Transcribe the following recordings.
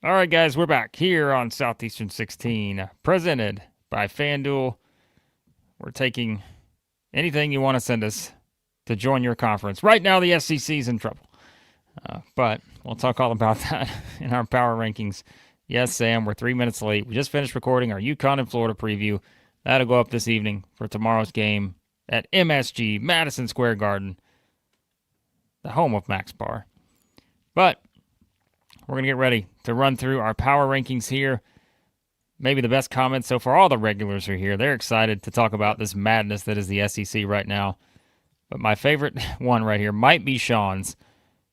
All right, guys, we're back here on Southeastern 16, presented by FanDuel. We're taking anything you want to send us to join your conference. Right now, the SEC's in trouble, but we'll talk all about that in our power rankings. Yes, Sam, we're 3 minutes late. We just finished recording our UConn and Florida preview. That'll go up this evening for tomorrow's game at MSG, Madison Square Garden, the home of Max Barr. But we're going to get ready to run through our power rankings here. Maybe the best comments so far. All the regulars are here. They're excited to talk about this madness that is the SEC right now. But my favorite one right here might be Sean's.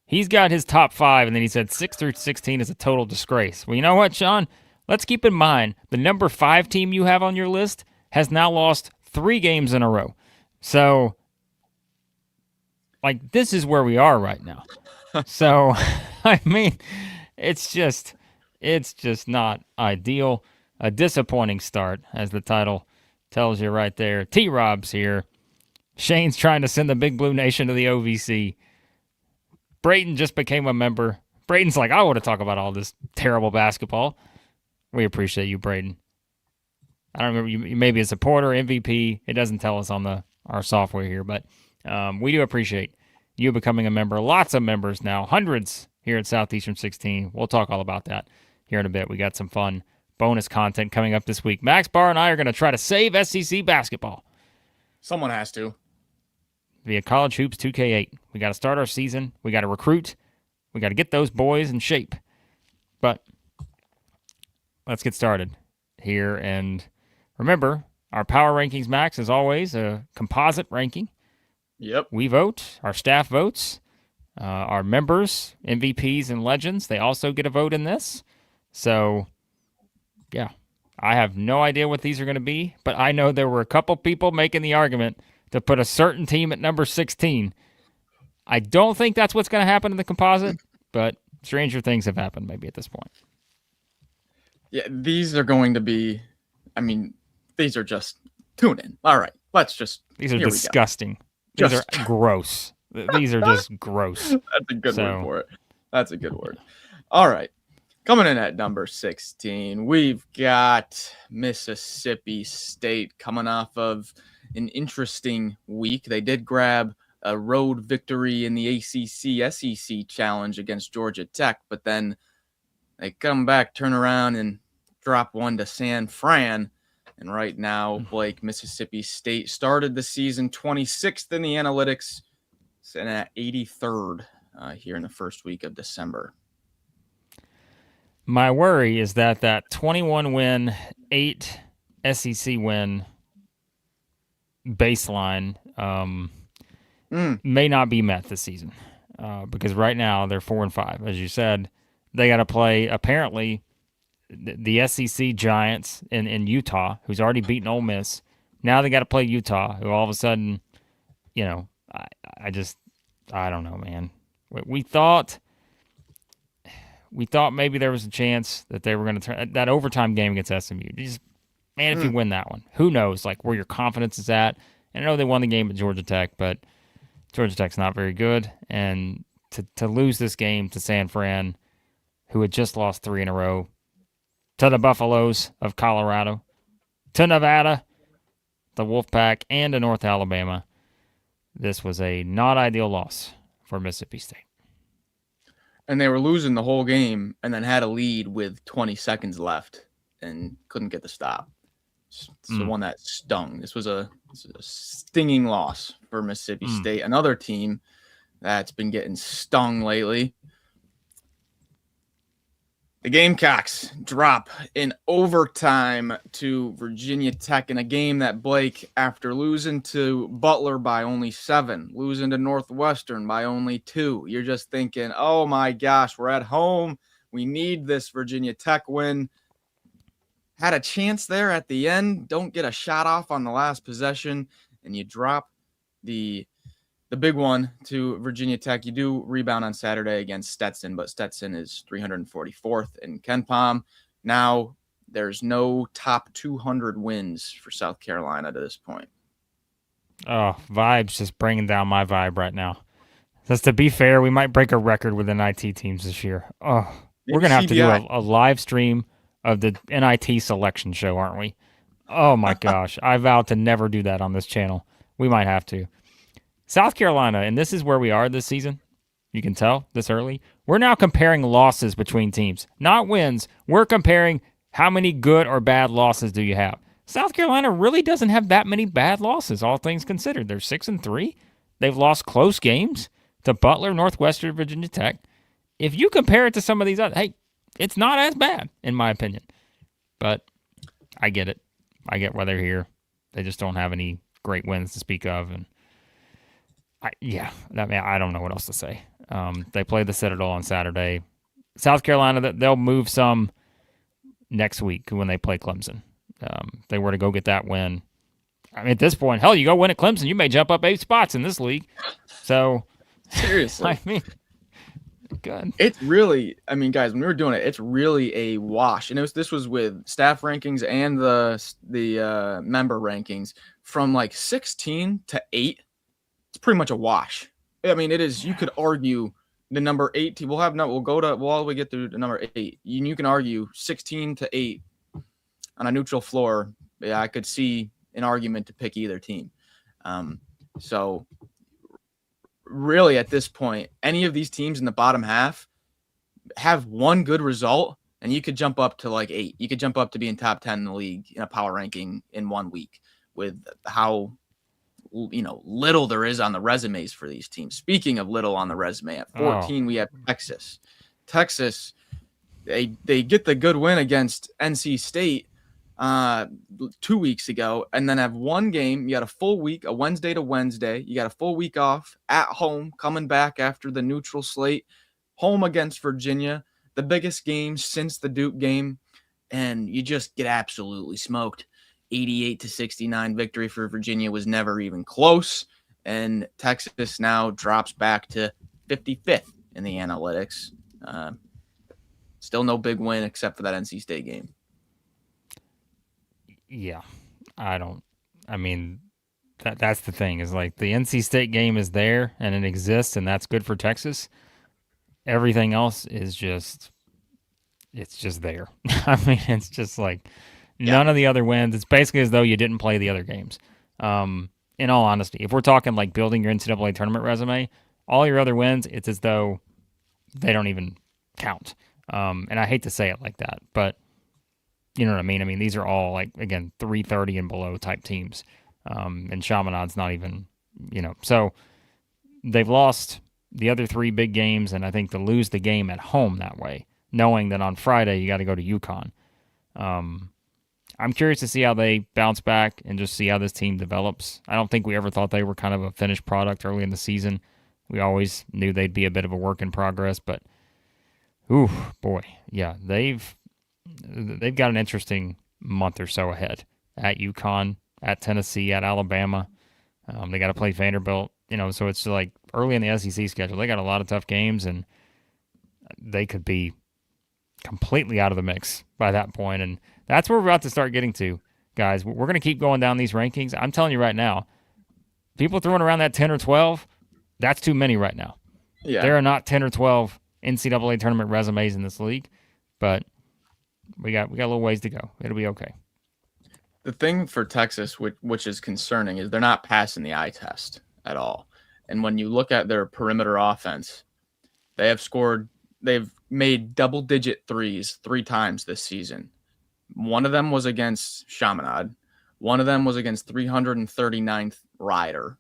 He's got his top 5, and then he said 6 through 16 is a total disgrace. Well, you know what, Sean? Let's keep in mind the number 5 team you have on your list has now lost 3 games in a row. So, this is where we are right now. So, I mean, it's just not ideal. A disappointing start, as the title tells you right there. T-Rob's here. Shane's trying to send the Big Blue Nation to the OVC. Brayton just became a member. Brayton's like, I want to talk about all this terrible basketball. We appreciate you, Brayton. I don't remember, you may be a supporter, MVP. It doesn't tell us on our software here, but we do appreciate you becoming a member. Lots of members now, hundreds here at Southeastern 16. We'll talk all about that here in a bit. We got some fun bonus content coming up this week. Max Barr and I are going to try to save SEC basketball. Someone has to. Via College Hoops 2K8. We got to start our season. We got to recruit. We got to get those boys in shape. But let's get started here. And remember, our power rankings, Max, is always a composite ranking. Yep. We vote. Our staff votes. Our members, MVPs, and legends, they also get a vote in this. So, yeah, I have no idea what these are going to be, but I know there were a couple people making the argument to put a certain team at number 16. I don't think that's what's going to happen in the composite, but stranger things have happened maybe at this point. Yeah, these are going to be, these are just, tune in. All right, These are disgusting. These are gross. These are just gross. That's a good word for it. That's a good word. All right. Coming in at number 16, we've got Mississippi State coming off of an interesting week. They did grab a road victory in the ACC SEC challenge against Georgia Tech, but then they come back, turn around, and drop one to San Fran. And right now, Blake, Mississippi State started the season 26th in the analytics and at 83rd here in the first week of December. My worry is that 21 win, 8 SEC win baseline may not be met this season because right now they're 4-5. As you said, they got to play apparently the SEC Giants in Utah, who's already beaten Ole Miss. Now they got to play Utah, who all of a sudden, I don't know, man. We thought maybe there was a chance that they were going to turn that overtime game against SMU. If you win that one, who knows, where your confidence is at. And I know they won the game at Georgia Tech, but Georgia Tech's not very good. And to lose this game to San Fran, who had just lost 3 in a row, to the Buffaloes of Colorado, to Nevada, the Wolfpack, and to North Alabama, this was a not ideal loss for Mississippi State. And they were losing the whole game and then had a lead with 20 seconds left and couldn't get the stop. It's the one that stung. This was a stinging loss for Mississippi State. Another team that's been getting stung lately. The Gamecocks drop in overtime to Virginia Tech in a game that, Blake, after losing to Butler by only 7, losing to Northwestern by only 2, you're just thinking, oh my gosh, we're at home. We need this Virginia Tech win. Had a chance there at the end. Don't get a shot off on the last possession, and you drop the big one to Virginia Tech. You do rebound on Saturday against Stetson, but Stetson is 344th in KenPom. Now there's no top 200 wins for South Carolina to this point. Oh, vibes just bringing down my vibe right now. Just to be fair, we might break a record with NIT teams this year. Oh, We're Maybe gonna have to do CBI. a live stream of the NIT selection show, aren't we? Oh my gosh, I vowed to never do that on this channel. We might have to. South Carolina, and this is where we are this season. You can tell this early. We're now comparing losses between teams, not wins. We're comparing how many good or bad losses do you have. South Carolina really doesn't have that many bad losses, all things considered. They're 6-3. They've lost close games to Butler, Northwestern, Virginia Tech. If you compare it to some of these other, hey, it's not as bad in my opinion. But I get it. I get why they're here. They just don't have any great wins to speak of, and I don't know what else to say. They play the Citadel on Saturday. South Carolina, they'll move some next week when they play Clemson. They were to go get that win. I mean, at this point, hell, you go win at Clemson, you may jump up 8 spots in this league. So, Seriously. I mean, good. It's really, I mean, guys, when we were doing it, it's really a wash. And this was with staff rankings and the member rankings from like 16 to 8. It's pretty much a wash. I mean, it is. You could argue the number 8. We'll go to all the way get through the number 8. You can argue 16 to 8 on a neutral floor. Yeah, I could see an argument to pick either team. So really, at this point, any of these teams in the bottom half have one good result, and you could jump up to like 8. You could jump up to being top 10 in the league in a power ranking in 1 week with how little there is on the resumes for these teams. Speaking of little on the resume, at 14 we have Texas. They get the good win against NC State 2 weeks ago, and then have one game. You got a full week, a Wednesday to Wednesday. You got a full week off at home, coming back after the neutral slate, home against Virginia, the biggest game since the Duke game, and you just get absolutely smoked. 88-69 victory for Virginia was never even close, and Texas now drops back to 55th in the analytics. Still no big win except for that NC State game. Yeah, that's the thing is like the NC State game is there and it exists and that's good for Texas. Everything else is it's just there. I mean, it's just like none of the other wins. It's basically as though you didn't play the other games. In all honesty, if we're talking like building your NCAA tournament resume, all your other wins, it's as though they don't even count. And I hate to say it like that, but you know what I mean? I mean, these are all like, again, 330 and below type teams. And Chaminade's not even, so they've lost the other 3 big games, and I think to lose the game at home that way, knowing that on Friday you got to go to UConn. I'm curious to see how they bounce back and just see how this team develops. I don't think we ever thought they were kind of a finished product early in the season. We always knew they'd be a bit of a work in progress, but ooh, boy, yeah, they've got an interesting month or so ahead at UConn, at Tennessee, at Alabama. They got to play Vanderbilt, so it's like early in the SEC schedule. They got a lot of tough games, and they could be completely out of the mix by that point. And that's where we're about to start getting to, guys. We're going to keep going down these rankings. I'm telling you right now, people throwing around that 10 or 12, that's too many right now. Yeah. There are not 10 or 12 NCAA tournament resumes in this league, but we got a little ways to go. It'll be okay. The thing for Texas, which is concerning, is they're not passing the eye test at all. And when you look at their perimeter offense, they've made double-digit threes 3 times this season. One of them was against Chaminade. One of them was against 339th Rider.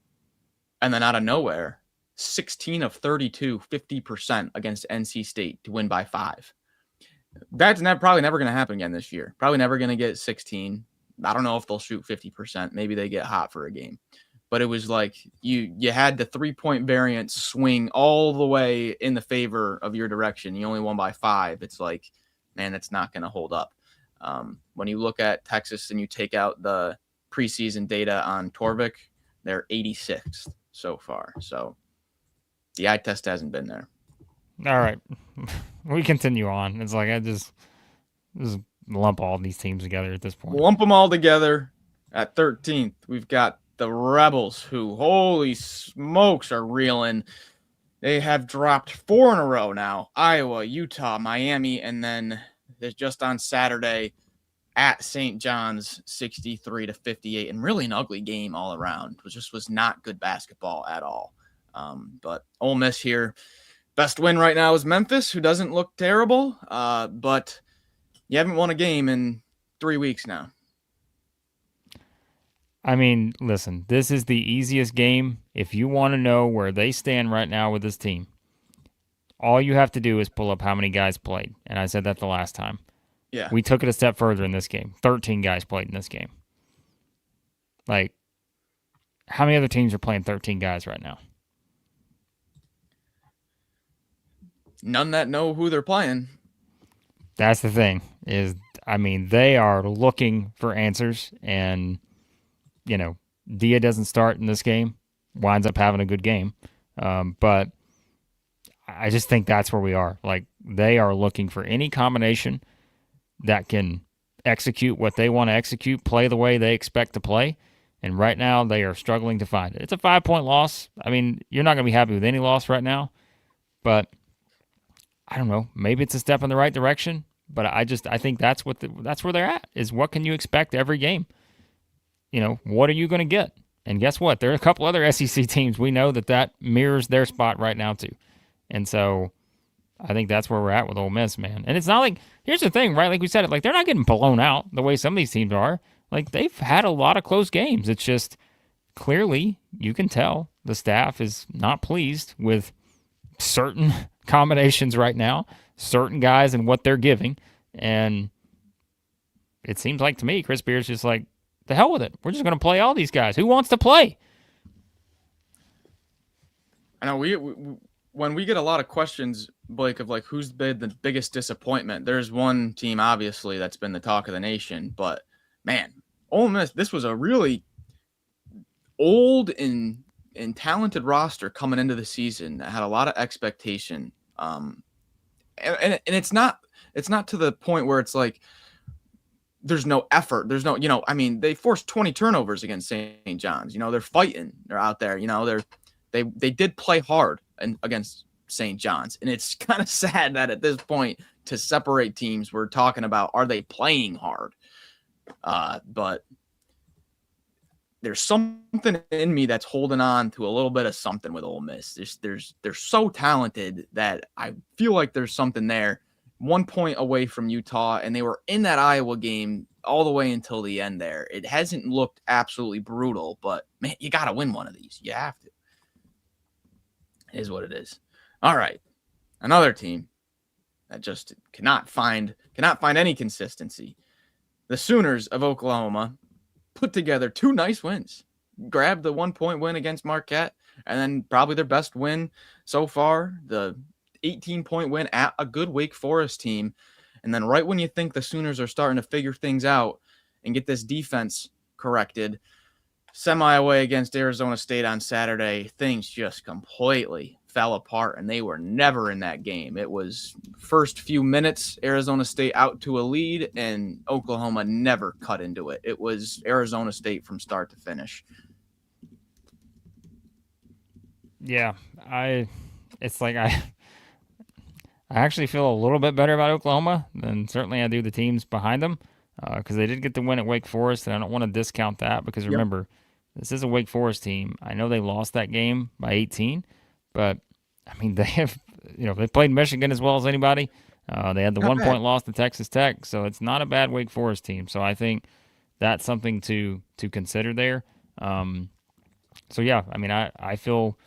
And then out of nowhere, 16 of 32, 50% against NC State to win by 5. That's probably never going to happen again this year. Probably never going to get 16. I don't know if they'll shoot 50%. Maybe they get hot for a game. But it was like you had the 3-point variance swing all the way in the favor of your direction. You only won by 5. It's like, man, that's not going to hold up. When you look at Texas and you take out the preseason data on Torvik, they're 86th so far. So the eye test hasn't been there. All right. We continue on. It's like I just lump all these teams together at this point. Lump them all together. At 13th, we've got the Rebels, who, holy smokes, are reeling. They have dropped 4 in a row now. Iowa, Utah, Miami, and then just on Saturday at St. John's, 63-58, and really an ugly game all around. It just was not good basketball at all. But Ole Miss here, best win right now is Memphis, who doesn't look terrible, but you haven't won a game in 3 weeks now. I mean, listen, this is the easiest game. If you want to know where they stand right now with this team, all you have to do is pull up how many guys played. And I said that the last time. Yeah. We took it a step further in this game. 13 guys played in this game. Like, how many other teams are playing 13 guys right now? None that know who they're playing. That's the thing. They are looking for answers, and Dia doesn't start in this game, winds up having a good game. But I just think that's where we are. Like, they are looking for any combination that can execute what they want to execute, play the way they expect to play. And right now, they are struggling to find it. It's a 5-point loss. I mean, you're not going to be happy with any loss right now. But I don't know. Maybe it's a step in the right direction. But I think that's where they're at, is what can you expect every game? What are you going to get? And guess what? There are a couple other SEC teams. We know that mirrors their spot right now too. And so I think that's where we're at with Ole Miss, man. And it's not like, here's the thing, right? Like we said, like they're not getting blown out the way some of these teams are. Like they've had a lot of close games. It's just clearly you can tell the staff is not pleased with certain combinations right now, certain guys and what they're giving. And it seems like to me, Chris Beard's just like, the hell with it. We're just going to play all these guys. Who wants to play? I know we when we get a lot of questions, Blake, of like who's been the biggest disappointment. There's one team obviously that's been the talk of the nation, but man, Ole Miss, this was a really old and talented roster coming into the season that had a lot of expectation. And it's not to the point where it's like there's no effort. There's no, they forced 20 turnovers against St. John's. They're fighting. They're out there. They did play hard against St. John's. And it's kind of sad that at this point to separate teams, we're talking about, are they playing hard? But there's something in me that's holding on to a little bit of something with Ole Miss. They're so talented that I feel like there's something there. 1 point away from Utah, and they were in that Iowa game all the way until the end there. It hasn't looked absolutely brutal, but man, you got to win one of these. You have to. It is what it is. All right. Another team that just cannot find any consistency. The Sooners of Oklahoma put together 2 nice wins. Grabbed the 1-point win against Marquette, and then probably their best win so far, the 18-point win at a good Wake Forest team. And then right when you think the Sooners are starting to figure things out and get this defense corrected, semi-away against Arizona State on Saturday, things just completely fell apart, and they were never in that game. It was first few minutes, Arizona State out to a lead, and Oklahoma never cut into it. It was Arizona State from start to finish. Yeah, I actually feel a little bit better about Oklahoma than certainly I do the teams behind them, because they did get the win at Wake Forest, and I don't want to discount that because remember, this is a Wake Forest team. I know they lost that game by 18, but I mean, they have, they played Michigan as well as anybody. They had the 1-point loss to Texas Tech, so it's not a bad Wake Forest team. So I think that's something to consider there. So yeah, I mean, I feel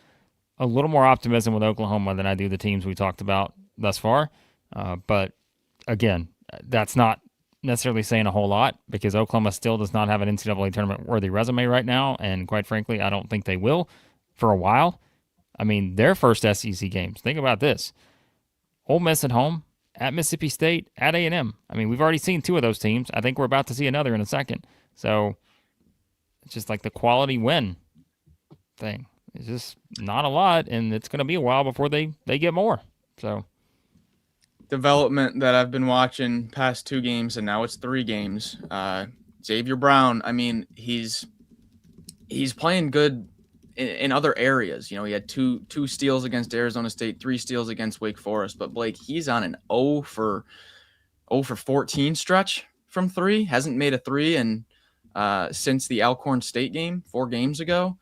a little more optimism with Oklahoma than I do the teams we talked about thus far. But again, that's not necessarily saying a whole lot because Oklahoma still does not have an NCAA tournament worthy resume right now. And quite frankly, I don't think they will for a while. I mean, their first SEC games, think about this. Ole Miss at home, at Mississippi State, at A&M. I mean, we've already seen 2 of those teams. I think we're about to see another in a second. So it's just like the quality win thing. It's just not a lot, and it's going to be a while before they get more. So development that I've been watching past 2 games, and now it's 3 games. Xavier Brown, I mean, he's playing good in other areas. He had two steals against Arizona State, 3 steals against Wake Forest. But Blake, he's on an 0 for 14 stretch from 3. Hasn't made a 3 since the Alcorn State game 4 games ago.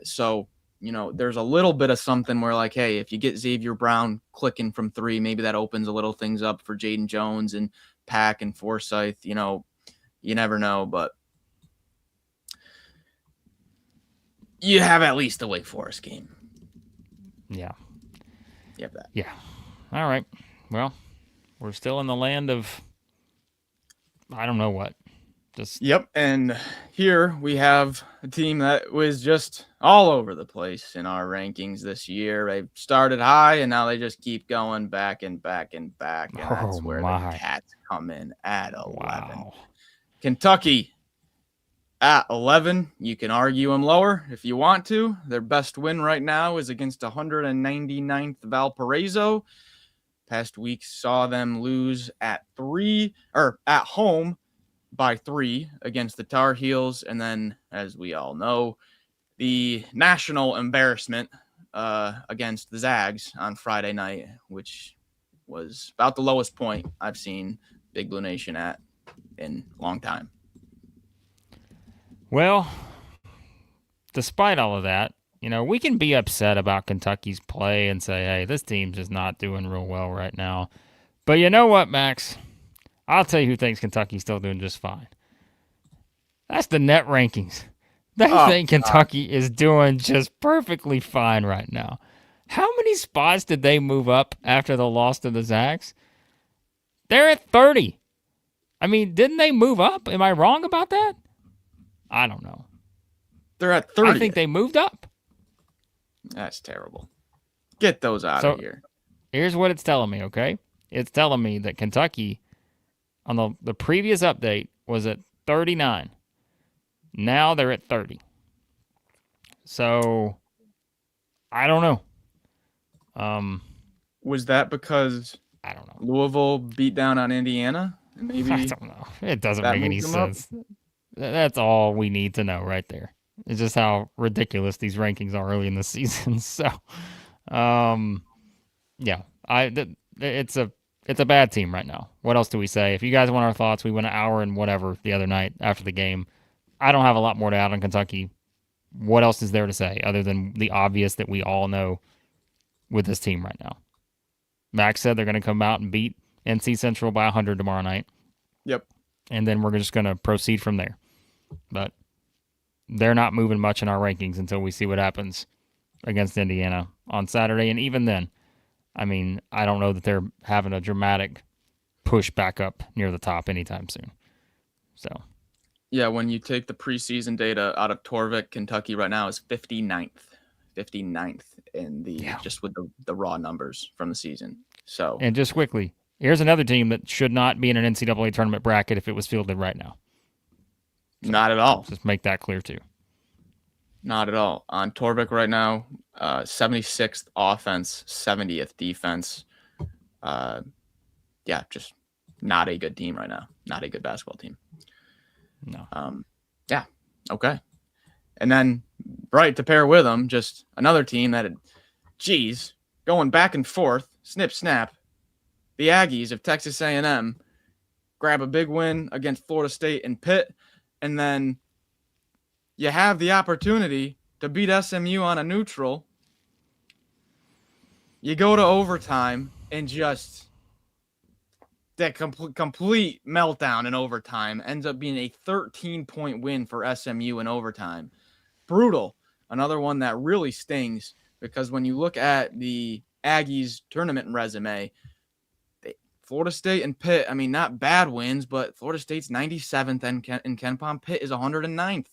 So there's a little bit of something where, like, hey, if you get Xavier Brown clicking from 3, maybe that opens a little things up for Jaden Jones and Pack and Forsyth. You never know, but you have at least the Wake Forest game. Yeah. You have that. Yeah. All right. Well, we're still in the land of I don't know what. Yep. And here we have a team that was just all over the place in our rankings this year. They started high and now they just keep going back and back and back. And that's where the Cats come in at 11. Wow. Kentucky at 11. You can argue them lower if you want to. Their best win right now is against 199th Valparaiso. Past week saw them lose at home by 3 against the Tar Heels. And then, as we all know, the national embarrassment against the Zags on Friday night, which was about the lowest point I've seen Big Blue Nation at in a long time. Well, despite all of that, we can be upset about Kentucky's play and say, hey, this team's just not doing real well right now. But you know what, Max? I'll tell you who thinks Kentucky's still doing just fine. That's the net rankings. They think Kentucky is doing just perfectly fine right now. How many spots did they move up after the loss to the Zags? They're at 30. I mean, didn't they move up? Am I wrong about that? I don't know. They're at 30. I think they moved up. That's terrible. Get those out of here. Here's what it's telling me, okay? It's telling me that Kentucky, on the previous update, was at 39. Now they're at 30. So, I don't know. Was that because I don't know. Louisville beat down on Indiana? Maybe I don't know. It doesn't make any sense. That's all we need to know right there. It's just how ridiculous these rankings are early in the season. So, yeah, it's a bad team right now. What else do we say? If you guys want our thoughts, we went an hour and whatever the other night after the game. I don't have a lot more to add on Kentucky. What else is there to say other than the obvious that we all know with this team right now? Max said they're going to come out and beat NC Central by 100 tomorrow night. Yep. And then we're just going to proceed from there. But they're not moving much in our rankings until we see what happens against Indiana on Saturday. And even then, I mean, I don't know that they're having a dramatic push back up near the top anytime soon. So, yeah, when you take the preseason data out of Torvik, Kentucky right now is 59th in just with the raw numbers from the season. So, and just quickly, here's another team that should not be in an NCAA tournament bracket if it was fielded right now. So, not at all. Just make that clear too. Not at all. On Torvik right now, 76th offense, 70th defense. Just not a good team right now. Not a good basketball team. No. Yeah. Okay. And then, right to pair with them, just another team that, going back and forth, snip, snap. The Aggies of Texas A&M grab a big win against Florida State and Pitt, and then you have the opportunity to beat SMU on a neutral. You go to overtime and just that complete meltdown in overtime ends up being a 13-point win for SMU in overtime. Brutal. Another one that really stings because when you look at the Aggies tournament resume, Florida State and Pitt, I mean, not bad wins, but Florida State's 97th in KenPom. Pitt is 109th.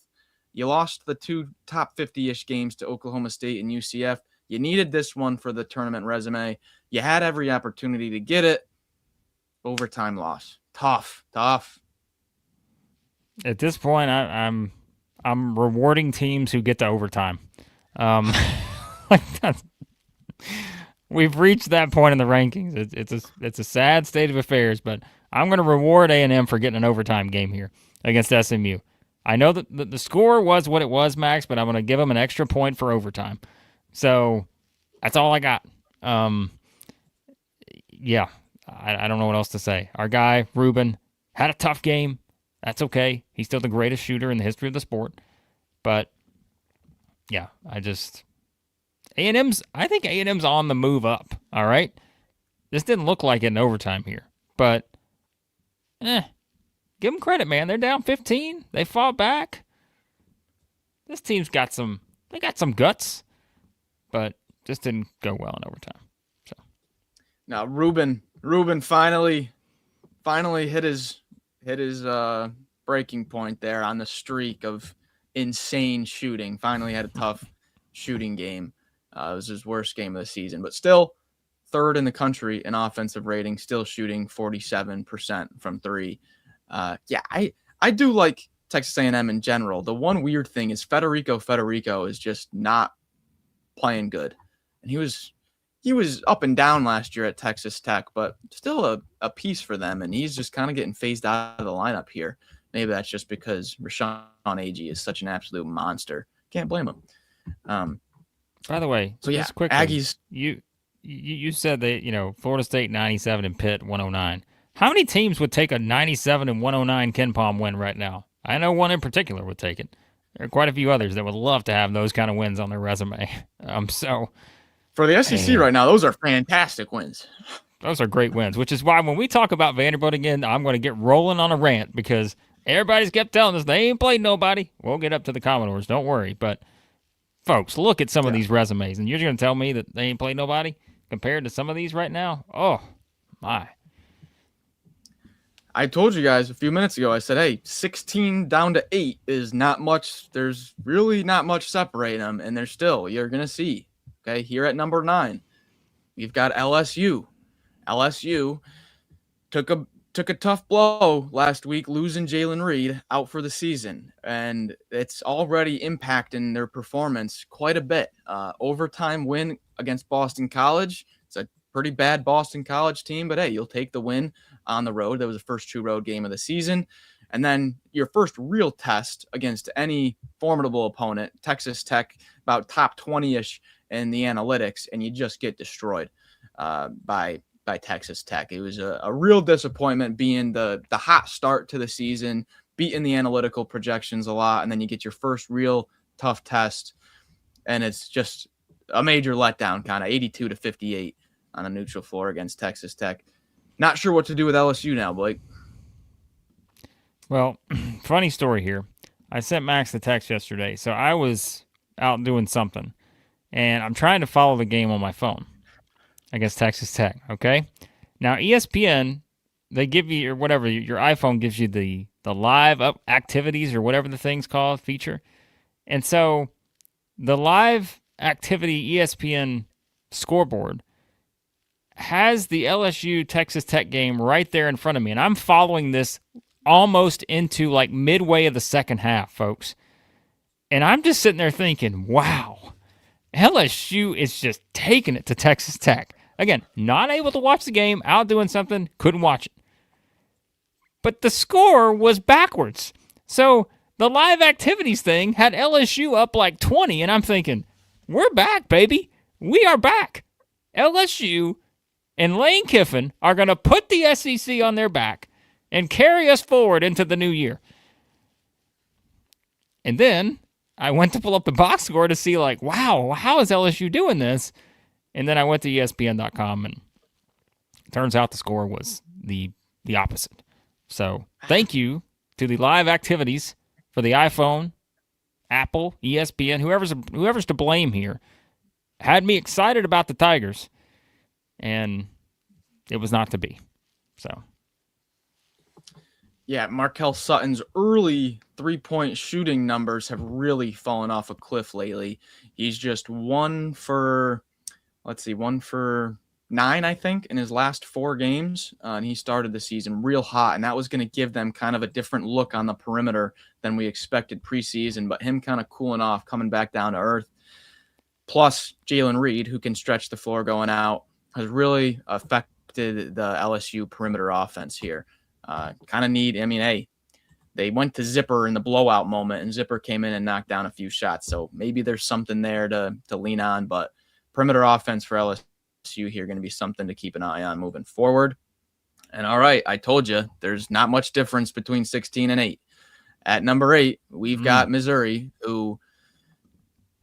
You lost the 2 top 50-ish games to Oklahoma State and UCF. You needed this one for the tournament resume. You had every opportunity to get it. Overtime loss. Tough. At this point, I'm rewarding teams who get to overtime. We've reached that point in the rankings. It's a sad state of affairs, but I'm going to reward A&M for getting an overtime game here against SMU. I know that the score was what it was, Max, but I'm going to give them an extra point for overtime. So that's all I got. Yeah, I don't know what else to say. Our guy, Ruben, had a tough game. That's okay. He's still the greatest shooter in the history of the sport. But, yeah, I think A&M's on the move up, all right? This didn't look like it in overtime here. But, give them credit, man. They're down 15. They fought back. This team's got some guts, but just didn't go well in overtime. So now Ruben finally hit his breaking point there on the streak of insane shooting. Finally had a tough shooting game. It was his worst game of the season, but still third in the country in offensive rating, still shooting 47% from three. I do like Texas A&M in general. The one weird thing is Federico is just not playing good. And he was up and down last year at Texas Tech, but still a piece for them. And he's just kind of getting phased out of the lineup here. Maybe that's just because Rashawn Agee is such an absolute monster. Can't blame him. By the way, so yeah, just quickly, Aggies. You said that, Florida State 97 and Pitt 109. How many teams would take a 97 and 109 KenPom win right now? I know one in particular would take it. There are quite a few others that would love to have those kind of wins on their resume. So for the SEC right now, those are fantastic wins. Those are great wins, which is why when we talk about Vanderbilt again, I'm going to get rolling on a rant because everybody's kept telling us they ain't played nobody. We'll get up to the Commodores, don't worry. But, folks, look at some of these resumes, and you're going to tell me that they ain't played nobody compared to some of these right now? Oh, my. I told you guys a few minutes ago, I said, hey, 16 down to 8 is not much. There's really not much separating them, and you're going to see. Okay, here at number 9, we've got LSU. LSU took a tough blow last week, losing Jalen Reed out for the season, and it's already impacting their performance quite a bit. Overtime win against Boston College. It's a pretty bad Boston College team, but hey, you'll take the win on the road. That was the first true road game of the season. And then your first real test against any formidable opponent, Texas Tech, about top 20-ish in the analytics, and you just get destroyed by Texas Tech. It was a real disappointment, being the hot start to the season, beating the analytical projections a lot, and then you get your first real tough test, and it's just a major letdown, kind of 82-58 on a neutral floor against Texas Tech. Not sure what to do with LSU now, Blake. Well, funny story here. I sent Max the text yesterday. So I was out doing something, and I'm trying to follow the game on my phone against Texas Tech, okay? Now, ESPN, they give you, or whatever, your iPhone gives you the live up activities or whatever the thing's called feature. And so the live activity ESPN scoreboard has the LSU Texas Tech game right there in front of me, and I'm following this almost into like midway of the second half, folks. And I'm just sitting there thinking, wow, LSU is just taking it to Texas Tech. Again, not able to watch the game, out doing something, couldn't watch it. But the score was backwards. So the live activities thing had LSU up like 20, and I'm thinking, we're back, baby. We are back. LSU and Lane Kiffin are going to put the SEC on their back and carry us forward into the new year. And then I went to pull up the box score to see, like, wow, how is LSU doing this? And then I went to ESPN.com, and it turns out the score was the opposite. So thank you to the live activities for the iPhone, Apple, ESPN, whoever's to blame here. Had me excited about the Tigers, and it was not to be. So, yeah, Markel Sutton's early three-point shooting numbers have really fallen off a cliff lately. He's just 1 for 9, I think, in his last 4 games. And he started the season real hot, and that was going to give them kind of a different look on the perimeter than we expected preseason. But him kind of cooling off, coming back down to earth, plus Jalen Reed, who can stretch the floor going out, has really affected the LSU perimeter offense here. Kind of need, hey, they went to Zipper in the blowout moment, and Zipper came in and knocked down a few shots. So maybe there's something there to lean on, but perimeter offense for LSU here going to be something to keep an eye on moving forward. And all right, I told you there's not much difference between 16 and 8. At number 8, we've got Missouri, who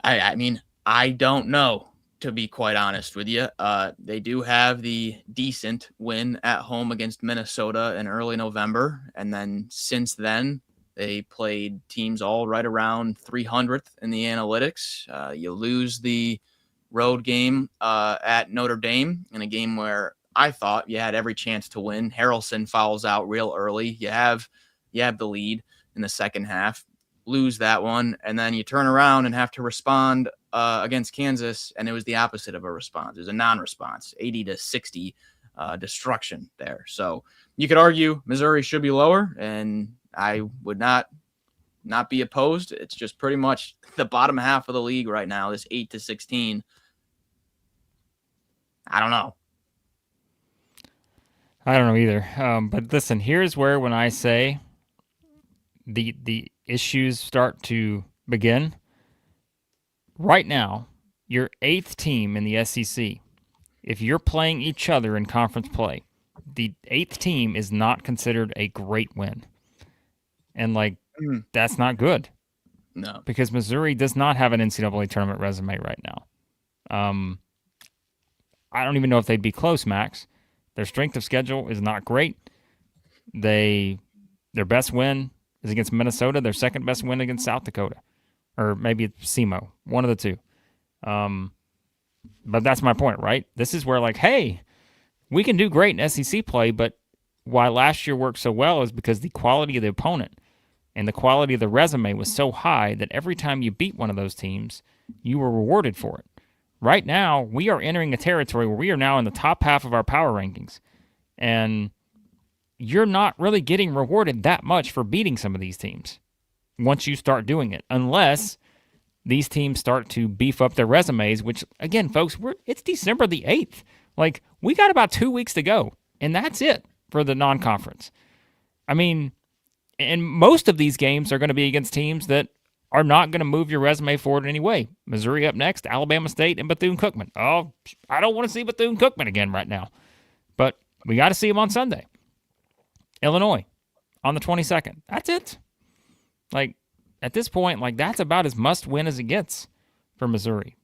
I mean, I don't know, to be quite honest with you. They do have the decent win at home against Minnesota in early November. And then since then, they played teams all right around 300th in the analytics. You lose the road game at Notre Dame in a game where I thought you had every chance to win. Harrelson fouls out real early. You have the lead in the second half, lose that one, and then you turn around and have to respond against Kansas, and it was the opposite of a response. It was a non-response, 80-60 destruction there. So you could argue Missouri should be lower, and I would not be opposed. It's just pretty much the bottom half of the league right now, this 8-16. I don't know. I don't know either. But listen, here's where when I say the issues start to begin. Right now, your 8th team in the SEC, if you're playing each other in conference play, the 8th team is not considered a great win. And, that's not good. No. Because Missouri does not have an NCAA tournament resume right now. I don't even know if they'd be close, Max. Their strength of schedule is not great. Their best win is against Minnesota. Their second best win against South Dakota. Or maybe it's SEMO. One of the two. But that's my point, right? This is where, hey, we can do great in SEC play, but why last year worked so well is because the quality of the opponent and the quality of the resume was so high that every time you beat one of those teams, you were rewarded for it. Right now, we are entering a territory where we are now in the top half of our power rankings. And you're not really getting rewarded that much for beating some of these teams once you start doing it, unless these teams start to beef up their resumes, which, again, folks, it's December the 8th. We got about 2 weeks to go, and that's it for the non-conference. I mean, and most of these games are going to be against teams that are not going to move your resume forward in any way. Missouri up next, Alabama State, and Bethune-Cookman. Oh, I don't want to see Bethune-Cookman again right now. But we got to see them on Sunday. Illinois on the 22nd. That's it. At this point, that's about as must-win as it gets for Missouri.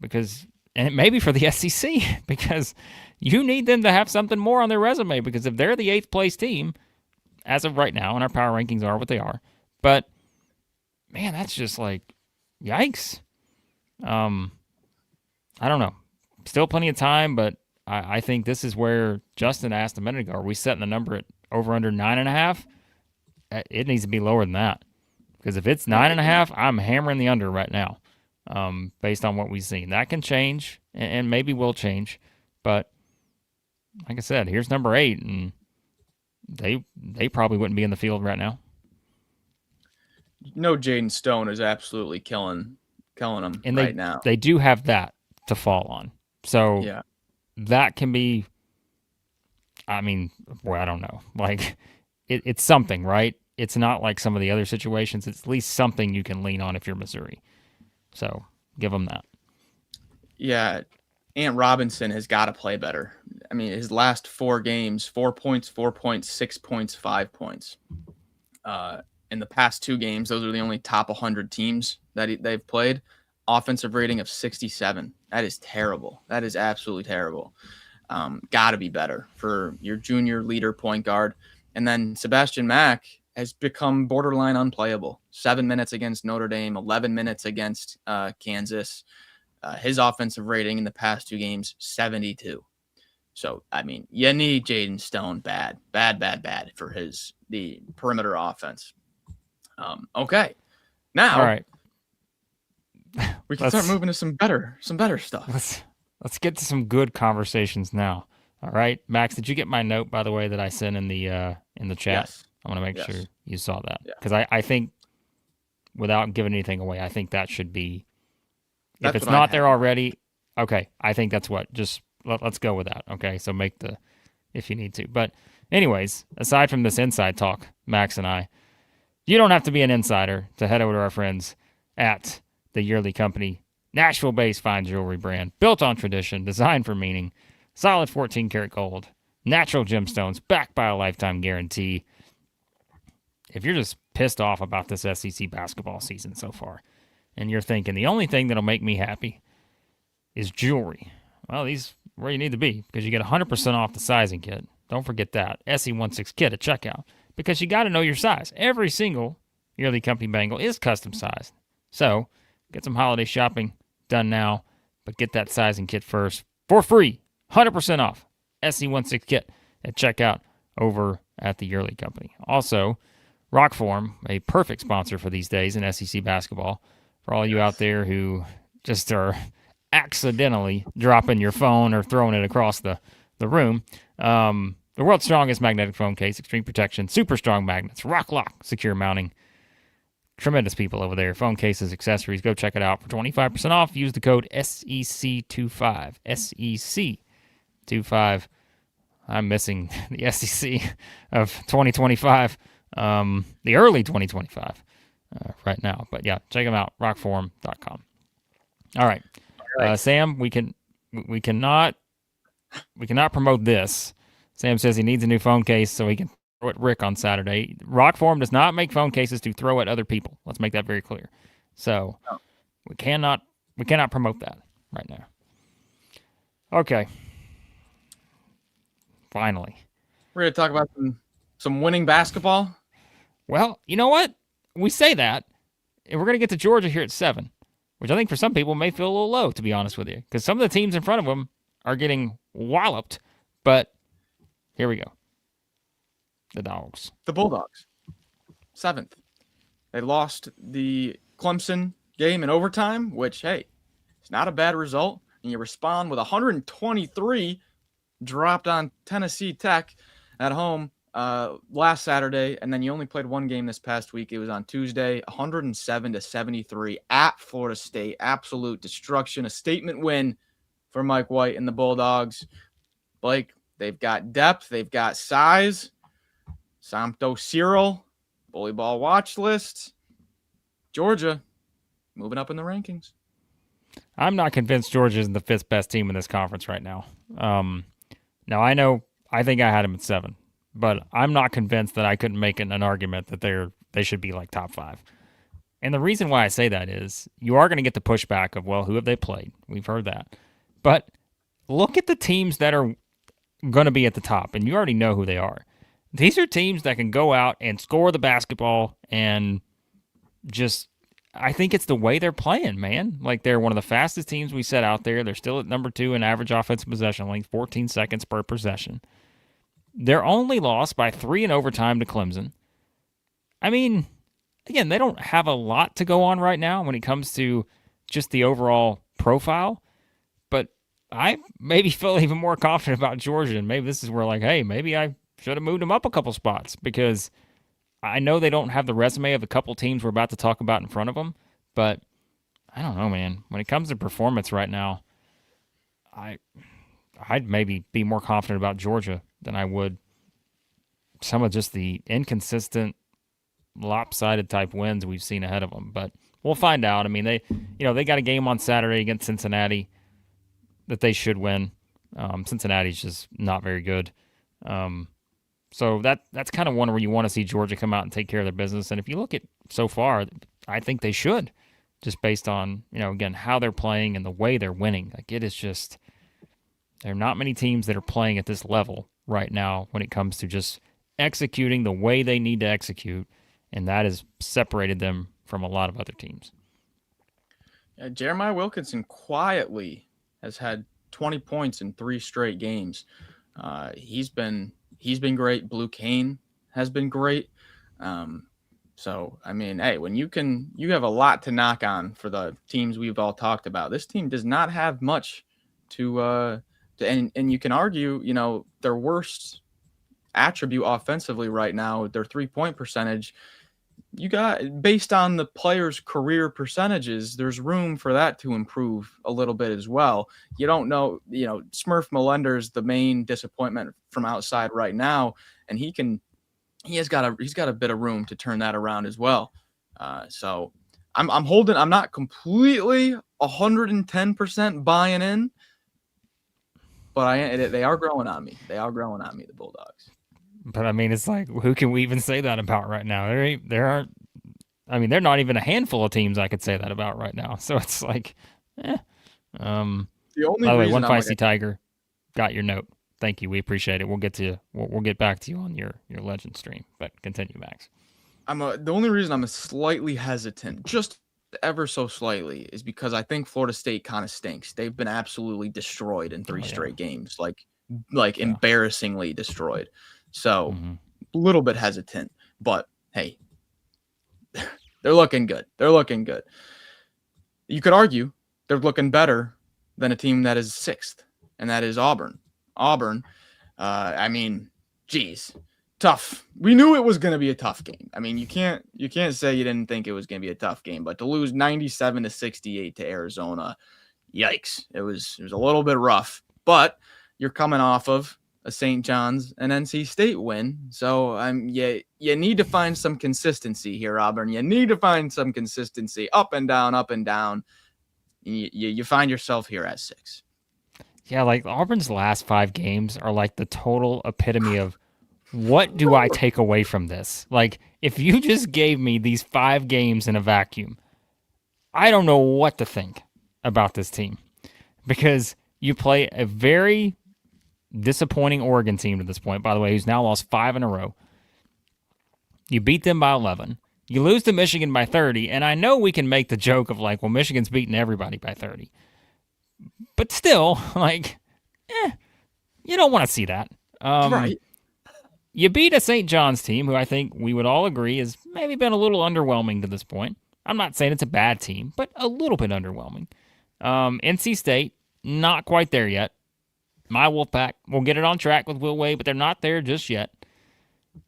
And maybe for the SEC, because you need them to have something more on their resume, because if they're the 8th place team, as of right now, and our power rankings are what they are, but man, that's just yikes. I don't know. Still plenty of time, but I think this is where Justin asked a minute ago, are we setting the number at over under 9.5? It needs to be lower than that. Because if it's 9.5, I'm hammering the under right now, based on what we've seen. That can change, and maybe will change. But like I said, here's number 8, and they probably wouldn't be in the field right now. Jaden Stone is absolutely killing them right now. They do have that to fall on. So yeah, that can be, I mean, boy, I don't know. It's something, right? It's not like some of the other situations. It's at least something you can lean on if you're Missouri. So give them that. Yeah, Ant Robinson has got to play better. I mean, his last 4 games, 4 points, 4 points, 6 points, 5 points. In the past 2 games, those are the only top 100 teams that they've played. Offensive rating of 67. That is terrible. That is absolutely terrible. Got to be better for your junior leader point guard. And then Sebastian Mack has become borderline unplayable. 7 minutes against Notre Dame, 11 minutes against Kansas. His offensive rating in the past 2 games, 72. So, I mean, you need Jaden Stone bad for the perimeter offense. Okay. Now, all right, we can start moving to some better stuff. Let's get to some good conversations now. All right, Max, did you get my note, by the way, that I sent in the chat? Yes. I want to make sure you saw that, because I think, without giving anything away, I think that should be, if it's not there already, okay, I think that's what, just let's go with that, okay? So make if you need to. But anyways, aside from this inside talk, Max and I, You don't have to be an insider to head over to our friends at the Yearly Company, Nashville-based fine jewelry brand, built on tradition, designed for meaning, solid 14-karat gold, natural gemstones, backed by a lifetime guarantee. If you're just pissed off about this SEC basketball season so far, and you're thinking the only thing that'll make me happy is jewelry, well, these where you need to be, because you get 100% off the sizing kit. Don't forget that. SE16 kit at checkout, because you got to know your size. Every single Yearly Company bangle is custom sized. So get some holiday shopping done now, but get that sizing kit first for free. 100% off SE16 kit at checkout over at the Yearly Company. Also, ROKFORM, a perfect sponsor for these days in SEC basketball. For all you out there who just are accidentally dropping your phone or throwing it across the room, the world's strongest magnetic phone case, extreme protection, super strong magnets, rock lock, secure mounting. Tremendous people over there. Phone cases, accessories. Go check it out for 25% off. Use the code SEC25. SEC25. I'm missing the SEC of 2025, the early 2025 right now. But yeah, check them out, rockform.com. All right. Sam, we cannot promote this. Sam says he needs a new phone case so he can throw at Rick on Saturday. ROKFORM does not make phone cases to throw at other people. Let's make that very clear. So we cannot promote that right now. Okay. Finally. We're going to talk about some winning basketball. Well, you know what? We say that, and we're going to get to Georgia here at 7, which I think for some people may feel a little low, to be honest with you, because some of the teams in front of them are getting walloped. But here we go. The Dogs. The Bulldogs. 7th. They lost the Clemson game in overtime, which, hey, it's not a bad result. And you respond with 123 dropped on Tennessee Tech at home last Saturday, and then you only played one game this past week. It was on Tuesday, 107-73 at Florida State. Absolute destruction. A statement win for Mike White and the Bulldogs. Blake, they've got depth. They've got size. Samto Cyril, bully ball watch list. Georgia, moving up in the rankings. I'm not convinced Georgia is the 5th best team in this conference right now. Now, I think I had them at 7, but I'm not convinced that I couldn't make an argument that they should be like top 5. And the reason why I say that is you are going to get the pushback of, well, who have they played? We've heard that. But look at the teams that are going to be at the top, and you already know who they are. These are teams that can go out and score the basketball and just, I think it's the way they're playing, man. Like, they're one of the fastest teams we set out there. They're still at number 2 in average offensive possession length, 14 seconds per possession. They're only lost by 3 in overtime to Clemson. I mean, again, they don't have a lot to go on right now when it comes to just the overall profile, but I maybe feel even more confident about Georgia, and maybe this is where, like, hey, maybe I should have moved them up a couple spots, because I know they don't have the resume of a couple teams we're about to talk about in front of them, but I don't know, man. When it comes to performance right now, I'd maybe be more confident about Georgia than I would some of just the inconsistent, lopsided type wins we've seen ahead of them. But we'll find out. I mean, they got a game on Saturday against Cincinnati that they should win. Cincinnati's just not very good. So that's kind of one where you want to see Georgia come out and take care of their business. And if you look at so far, I think they should, just based on, again, how they're playing and the way they're winning. Like, it is just, there are not many teams that are playing at this level right now when it comes to just executing the way they need to execute. And that has separated them from a lot of other teams. Yeah, Jeremiah Wilkinson quietly has had 20 points in 3 straight games. He's been great. Blue Kane has been great. So, I mean, hey, when you have a lot to knock on for the teams we've all talked about. This team does not have much and you can argue, their worst attribute offensively right now, their 3-point percentage. You got, based on the players' career percentages, there's room for that to improve a little bit as well. You don't know, Smurf Melender's the main disappointment from outside right now, and he can he's got a bit of room to turn that around as well. So I'm holding. I'm not completely 110% buying in, but they are growing on me. They are growing on me, the Bulldogs. But I mean, it's like, who can we even say that about right now? There aren't. I mean, they're not even a handful of teams I could say that about right now. So it's like, eh. The only By the way, reason one I'm like, feisty tiger got your note. Thank you. We appreciate it. We'll get back to you on your legend stream. But continue, Max. the only reason I'm slightly hesitant, just ever so slightly, is because I think Florida State kind of stinks. They've been absolutely destroyed in three straight games, like embarrassingly destroyed. So a little bit hesitant, but hey, they're looking good. They're looking good. You could argue they're looking better than a team that is 6th, and that is Auburn. Auburn, I mean, geez, tough. We knew it was going to be a tough game. I mean, you can't say you didn't think it was going to be a tough game, but to lose 97-68 to Arizona, yikes! It was a little bit rough. But you're coming off of a St. John's and NC State win, so you need to find some consistency here, Auburn. You need to find some consistency, up and down, up and down. You find yourself here at 6. Yeah, like Auburn's last 5 games are like the total epitome of what do I take away from this? Like, if you just gave me these 5 games in a vacuum, I don't know what to think about this team. Because you play a very disappointing Oregon team to this point, by the way, who's now lost 5 in a row. You beat them by 11. You lose to Michigan by 30, and I know we can make the joke of like, well, Michigan's beating everybody by 30. But still, like, you don't want to see that. Right. You beat a St. John's team who I think we would all agree has maybe been a little underwhelming to this point. I'm not saying it's a bad team, but a little bit underwhelming. NC State, not quite there yet. My Wolfpack will get it on track with Will Wade, but they're not there just yet.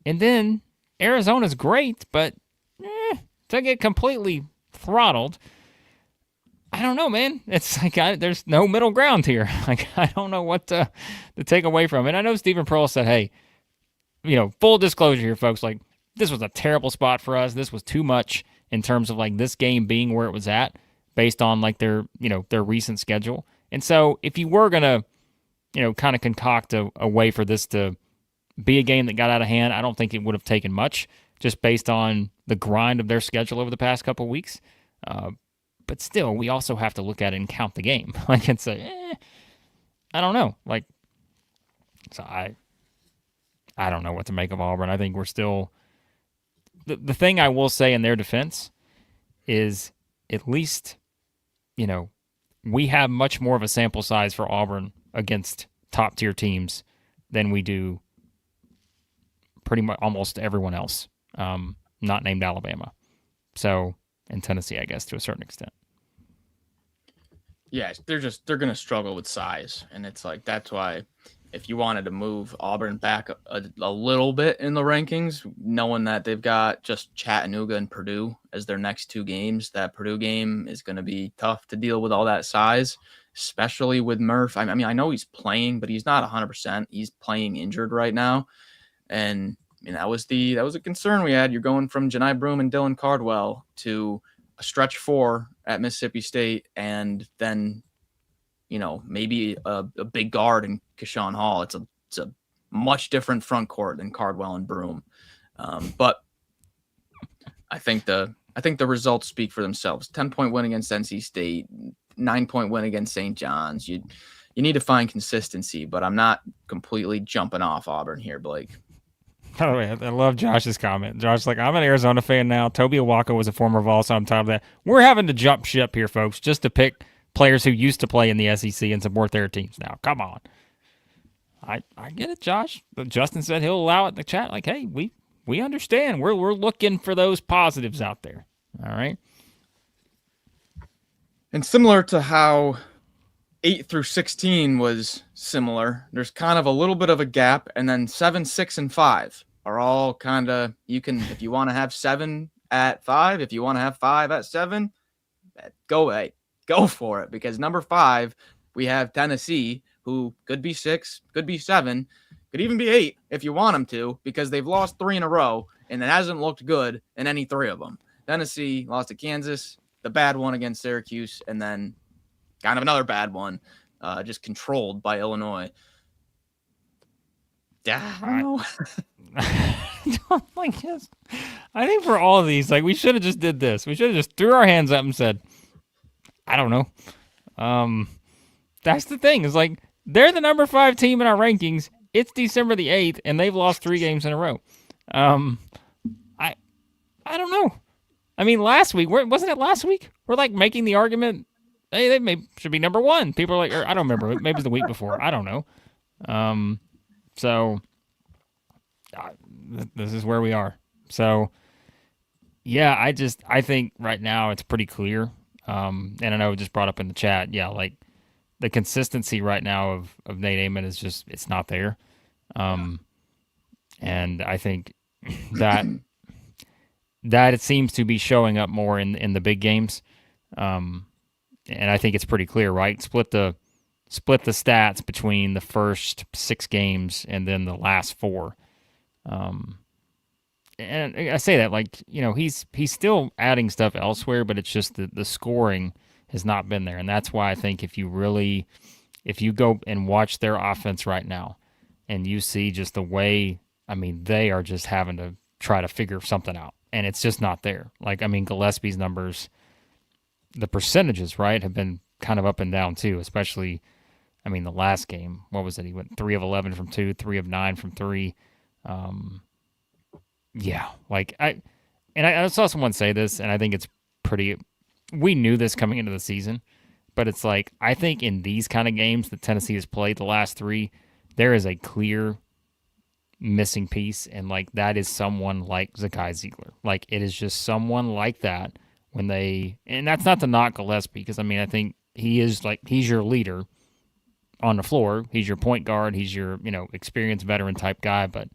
And then Arizona's great, but to get completely throttled, I don't know, man. It's like there's no middle ground here. Like, I don't know what to take away from it. I know Stephen Pearl said, hey, full disclosure here, folks, like, this was a terrible spot for us. This was too much in terms of like this game being where it was at based on like their recent schedule. And so if you were going to, kind of concoct a way for this to be a game that got out of hand, I don't think it would have taken much just based on the grind of their schedule over the past couple of weeks. But still, we also have to look at it and count the game. Like, and say, I don't know. Like, so I don't know what to make of Auburn. I think we're still... The thing I will say in their defense is at least, we have much more of a sample size for Auburn against top-tier teams than we do pretty much almost everyone else, not named Alabama. So, and Tennessee, I guess, to a certain extent. Yeah, they're going to struggle with size. And it's like, that's why if you wanted to move Auburn back a little bit in the rankings, knowing that they've got just Chattanooga and Purdue as their next 2 games, that Purdue game is going to be tough to deal with all that size, especially with Murph. I mean, I know he's playing, but he's not 100%. He's playing injured right now. And that was a concern we had. You're going from Janai Broome and Dylan Cardwell to a stretch 4 at Mississippi State, and then maybe a big guard in Keshawn Hall. It's a much different front court than Cardwell and Broome. But I think the results speak for themselves. 10-point win against NC State, 9-point win against St. John's. You need to find consistency, but I'm not completely jumping off Auburn here, Blake. By the way, I love Josh's comment. Josh's like, I'm an Arizona fan now. Toby Awaka was a former Vol, so I'm tired of that. We're having to jump ship here, folks, just to pick players who used to play in the SEC and support their teams now. Come on. I get it, Josh. But Justin said he'll allow it in the chat. Like, hey, we understand. We're looking for those positives out there. All right. And similar to how 8 through 16 was similar, there's kind of a little bit of a gap, and then 7, 6, and 5 are all kind of, you can, if you want to have 7 at 5, if you want to have 5 at 7, go for it, because number 5, we have Tennessee, who could be 6, could be 7. Could even be 8 if you want them to, because they've lost 3 in a row, and it hasn't looked good in any 3 of them. Tennessee lost to Kansas, the bad one against Syracuse, and then kind of another bad one, just controlled by Illinois. Yeah, I don't know. I think for all of these, like, we should have just did this. We should have just threw our hands up and said, I don't know. That's the thing. Is like, they're the number 5 team in our rankings. It's December the 8th, and they've lost 3 games in a row. I don't know. I mean, last week, wasn't it last week? We're like making the argument, hey, they should be number 1. People are like, I don't remember. Maybe it was the week before. I don't know. So this is where we are. So yeah, I think right now it's pretty clear. And I know it just brought up in the chat. Yeah, like the consistency right now of Nate Amon is just, it's not there. And I think that it seems to be showing up more in the big games. And I think it's pretty clear, right? Split the stats between the first 6 games and then the last 4. And I say that, like, you know, he's still adding stuff elsewhere, but it's just the scoring has not been there. And that's why I think if you go and watch their offense right now and you see just the way, I mean, they are just having to try to figure something out. And it's just not there. Like, I mean, Gillespie's numbers, the percentages, right, have been kind of up and down too, especially, I mean, the last game, what was it? He went 3 of 11 from 2, 3 of 9 from 3. Yeah, like I saw someone say this, and I think it's pretty, we knew this coming into the season, but it's like, I think in these kind of games that Tennessee has played the last 3, there is a clear missing piece, and like that is someone like Zakai Ziegler. Like, it is just someone like that when they, and that's not to knock Gillespie, because I mean, I think he's your leader on the floor. He's your point guard. He's your, you know, experienced veteran type guy, but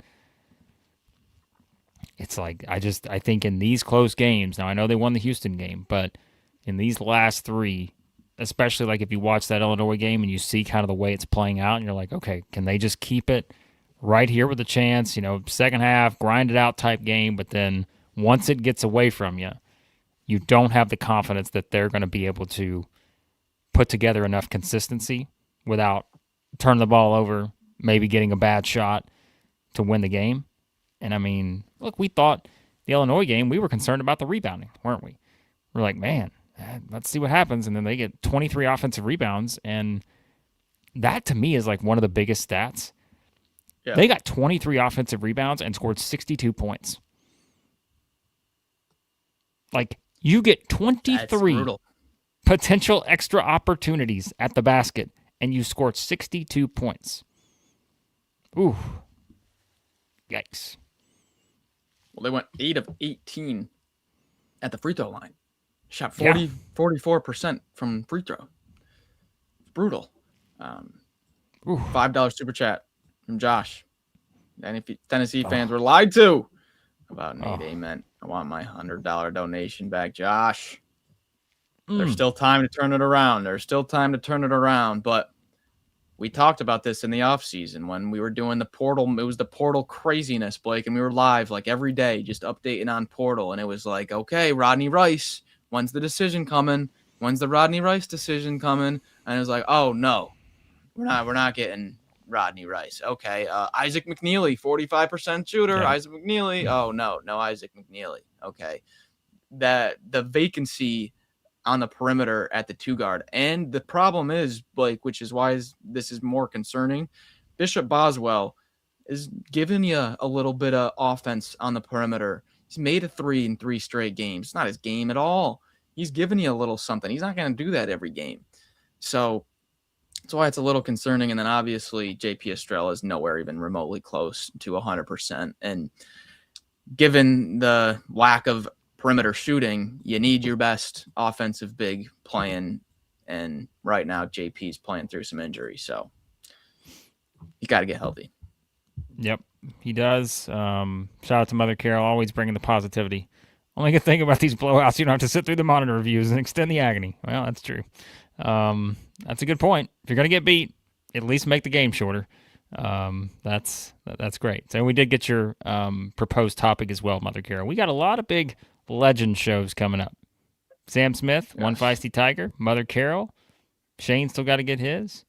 it's like, I think in these close games, now I know they won the Houston game, but in these last 3, especially like if you watch that Illinois game and you see kind of the way it's playing out, and you're like, okay, can they just keep it right here with a chance, you know, second half, grind it out type game, but then once it gets away from you, you don't have the confidence that they're going to be able to put together enough consistency without turning the ball over, maybe getting a bad shot to win the game. And I mean, look, we thought the Illinois game, we were concerned about the rebounding, weren't we? We're like, man, let's see what happens. And then they get 23 offensive rebounds. And that to me is like one of the biggest stats. Yeah. They got 23 offensive rebounds and scored 62 points. Like, you get 23 potential extra opportunities at the basket, and you scored 62 points. Ooh. Yikes. Well, they went 8 of 18 at the free throw line. Shot 44% from free throw. Brutal. $5 super chat from Josh. And if Tennessee fans were lied to about Nate Amon, I want my $100 donation back, Josh. There's still time to turn it around. But we talked about this in the offseason when we were doing the portal. It was the portal craziness, Blake, and we were live like every day just updating on portal. And it was like, okay, Rodney Rice, when's the decision coming? When's the Rodney Rice decision coming? And it was like, oh, no, we're not getting Rodney Rice. Okay, Isaac McNeely, 45% shooter. Yeah. Isaac McNeely. Oh, no Isaac McNeely. Okay, the vacancy on the perimeter at the 2 guard. And the problem is, Blake, which is why this is more concerning, Bishop Boswell is giving you a little bit of offense on the perimeter. He's made a 3 in 3 straight games. It's not his game at all. He's giving you a little something. He's not going to do that every game. So that's why it's a little concerning. And then obviously JP Estrella is nowhere even remotely close to 100%. And given the lack of perimeter shooting, you need your best offensive big playing, and right now JP's playing through some injury, so you got to get healthy. Yep, he does. Shout out to Mother Carol, always bringing the positivity. Only good thing about these blowouts, you don't have to sit through the monitor reviews and extend the agony. Well, that's true. That's a good point. If you're going to get beat, at least make the game shorter. That's great. So we did get your proposed topic as well, Mother Carol. We got a lot of big legend shows coming up. Sam Smith, One Yes. Feisty Tiger, Mother Carol. Shane still got to get his.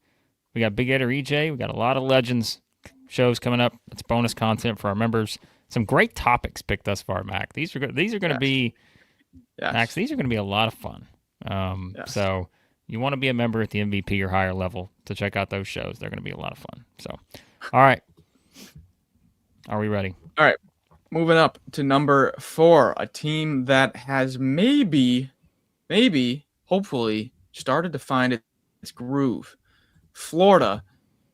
We got Big Ed or EJ. We got a lot of legends shows coming up. It's bonus content for our members. Some great topics picked thus far, Mac. These are going to Yes. be Yes. Max. These are going to be a lot of fun. Yes. So you want to be a member at the MVP or higher level to check out those shows. They're going to be a lot of fun. So, all right, are we ready? All right. Moving up to number 4, a team that has maybe, hopefully, started to find its groove. Florida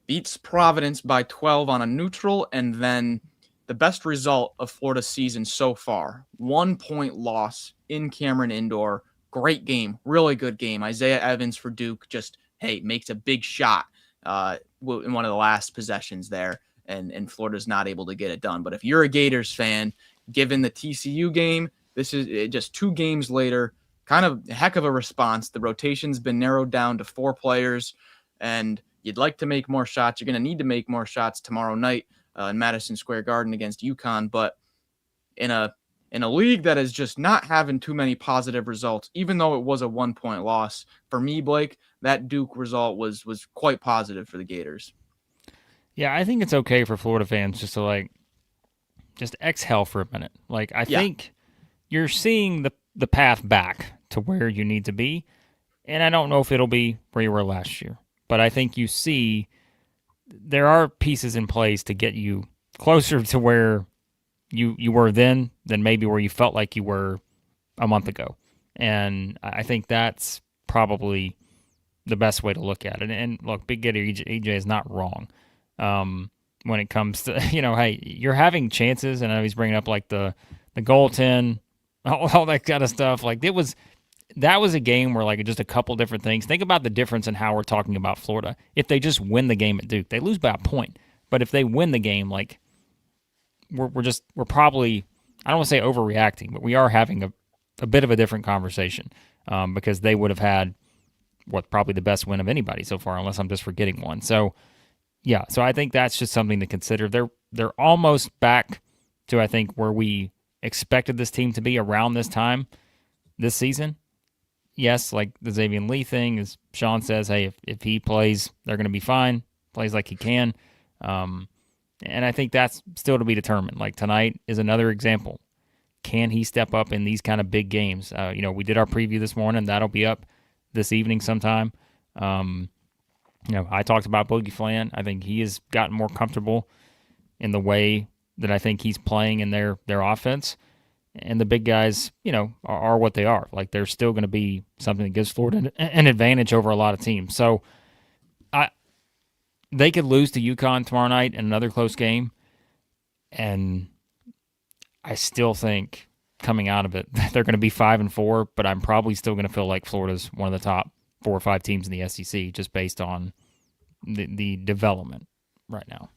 beats Providence by 12 on a neutral, and then the best result of Florida's season so far. 1-point loss in Cameron Indoor. Great game. Really good game. Isaiah Evans for Duke just, makes a big shot in one of the last possessions there. And Florida's not able to get it done. But if you're a Gators fan, given the TCU game, this is just 2 games later, kind of a heck of a response. The rotation's been narrowed down to 4 players, and you'd like to make more shots. You're going to need to make more shots tomorrow night in Madison Square Garden against UConn. But in a league that is just not having too many positive results, even though it was a 1-point loss, for me, Blake, that Duke result was quite positive for the Gators. Yeah, I think it's okay for Florida fans just to just exhale for a minute. I think you're seeing the path back to where you need to be, and I don't know if it'll be where you were last year, but I think you see there are pieces in place to get you closer to where you were then than maybe where you felt like you were a month ago. And I think that's probably the best way to look at it. And look, Big Getter EJ is not wrong when it comes to, hey, you're having chances. And I know he's bringing up the goaltend, all that kind of stuff. That was a game where just a couple different things. Think about the difference in how we're talking about Florida. If they just win the game at Duke, they lose by a point. But if they win the game, we're probably, I don't want to say overreacting, but we are having a bit of a different conversation because they would have had probably the best win of anybody so far, unless I'm just forgetting one. So yeah, so I think that's just something to consider. They're almost back to, I think, where we expected this team to be around this time this season. Yes, like the Xavier Lee thing, as Sean says, hey, if he plays, they're going to be fine. Plays like he can. And I think that's still to be determined. Tonight is another example. Can he step up in these kind of big games? We did our preview this morning. That'll be up this evening sometime. I talked about Boogie Flan. I think he has gotten more comfortable in the way that I think he's playing in their offense. And the big guys, are what they are. They're still going to be something that gives Florida an advantage over a lot of teams. So they could lose to UConn tomorrow night in another close game. And I still think coming out of it, they're going to be 5-4, but I'm probably still going to feel like Florida's one of the top 4 or 5 teams in the SEC just based on the development right now.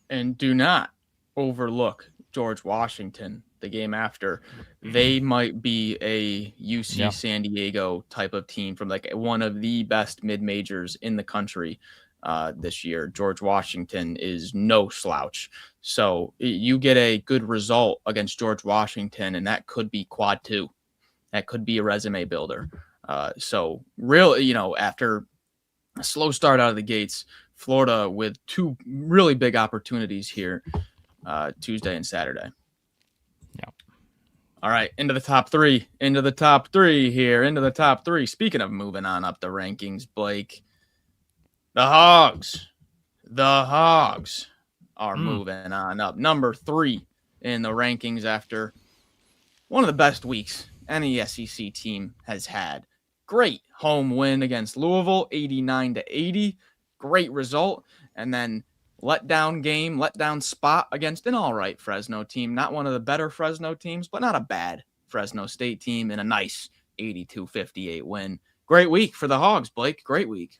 And do not overlook George Washington the game after. They might be a UC San Diego type of team from one of the best mid-majors in the country this year. George Washington is no slouch. So you get a good result against George Washington, and that could be quad 2. That could be a resume builder. So really, after a slow start out of the gates, Florida with 2 really big opportunities here Tuesday and Saturday. Yeah. All right, into the top 3 here. Speaking of moving on up the rankings, Blake, the Hogs are moving on up. Number 3 in the rankings after one of the best weeks any SEC team has had. Great home win against Louisville, 89-80. Great result. And then letdown spot against an all right Fresno team. Not one of the better Fresno teams, but not a bad Fresno State team, and a nice 82-58 win. Great week for the Hogs, Blake. Great week.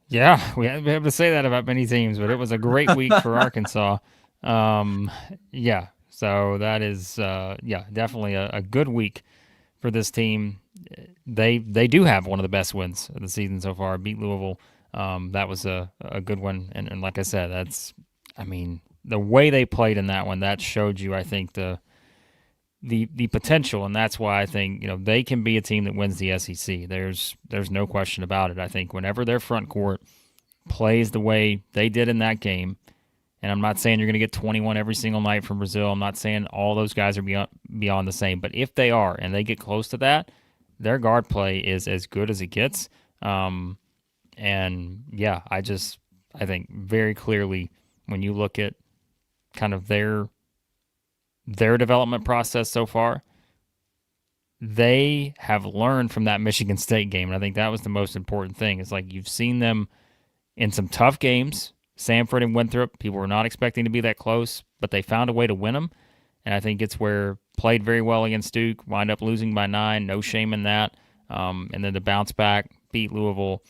Yeah, we have to say that about many teams, but it was a great week for Arkansas. Yeah, so that is, definitely a good week for this team. They do have one of the best wins of the season so far. Beat Louisville That was a good one. And like I said, the way they played in that one, that showed you, I think, the potential, and that's why I think they can be a team that wins the SEC. There's no question about it. I think whenever their front court plays the way they did in that game, and I'm not saying you're going to get 21 every single night from Brazil. I'm not saying all those guys are beyond the same, but if they are and they get close to that, their guard play is as good as it gets. And yeah, I think very clearly when you look at kind of their development process so far, they have learned from that Michigan State game. And I think that was the most important thing. It's like you've seen them in some tough games, Samford and Winthrop. People were not expecting to be that close, but they found a way to win them. And I think it's where played very well against Duke, wind up losing by 9, no shame in that. And then to bounce back, beat Louisville.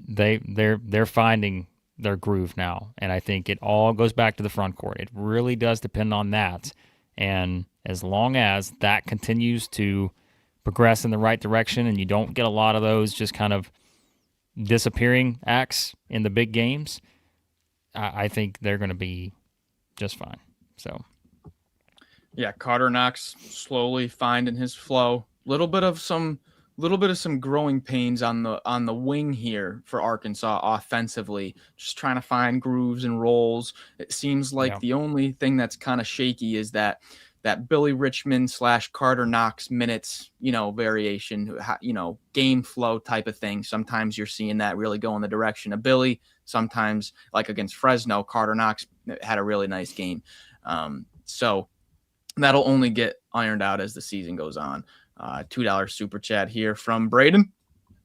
They're finding their groove now, and I think it all goes back to the front court. It really does depend on that, and as long as that continues to progress in the right direction and you don't get a lot of those just kind of disappearing acts in the big games, I think they're going to be just fine. So, yeah, Carter Knox slowly finding his flow. Little bit of some growing pains on the wing here for Arkansas offensively, just trying to find grooves and rolls. It seems like the only thing that's kind of shaky is that Billy Richmond / Carter Knox minutes, variation, game flow type of thing. Sometimes you're seeing that really go in the direction of Billy. Sometimes, like against Fresno, Carter Knox had a really nice game. So that'll only get ironed out as the season goes on. $2 super chat here from Braden.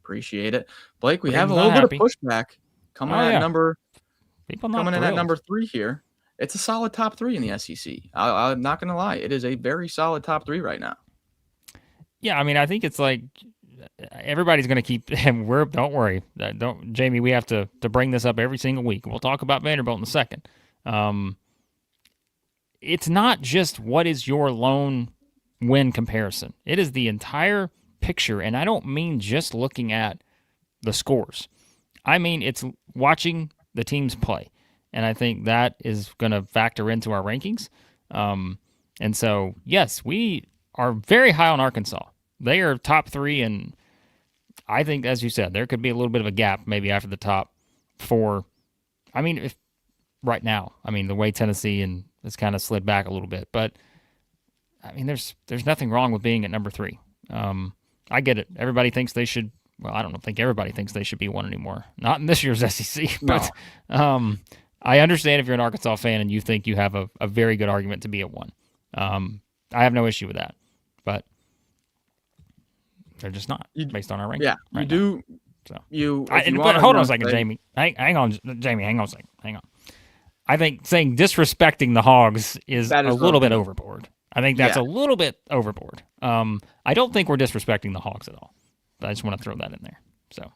Appreciate it. Blake, we have a little bit of pushback coming in at number 3 here. It's a solid top 3 in the SEC. I'm not going to lie. It is a very solid top 3 right now. Yeah, I think it's like everybody's going to keep, and don't worry. Jamie, we have to bring this up every single week. We'll talk about Vanderbilt in a second. It's not just what is your lone win comparison. It is the entire picture, and I don't mean just looking at the scores. I mean it's watching the teams play, and I think that is going to factor into our rankings. And so, yes, we are very high on Arkansas. They are top 3, and I think, as you said, there could be a little bit of a gap maybe after the top 4. If right now, the way Tennessee has kind of slid back a little bit, but there's nothing wrong with being at number 3. I get it. Everybody thinks they should. Well, I don't think everybody thinks they should be 1 anymore. Not in this year's SEC. But I understand if you're an Arkansas fan and you think you have a very good argument to be at 1. I have no issue with that. But they're just not based on our ranking. Yeah, right you now. Do. So but hold on a second, Jamie. Hang on, Jamie. Hang on a second. Hang on. I think saying disrespecting the Hogs is a little bit overboard. I think that's a little bit overboard. I don't think we're disrespecting the Hogs at all. I just want to throw that in there. So,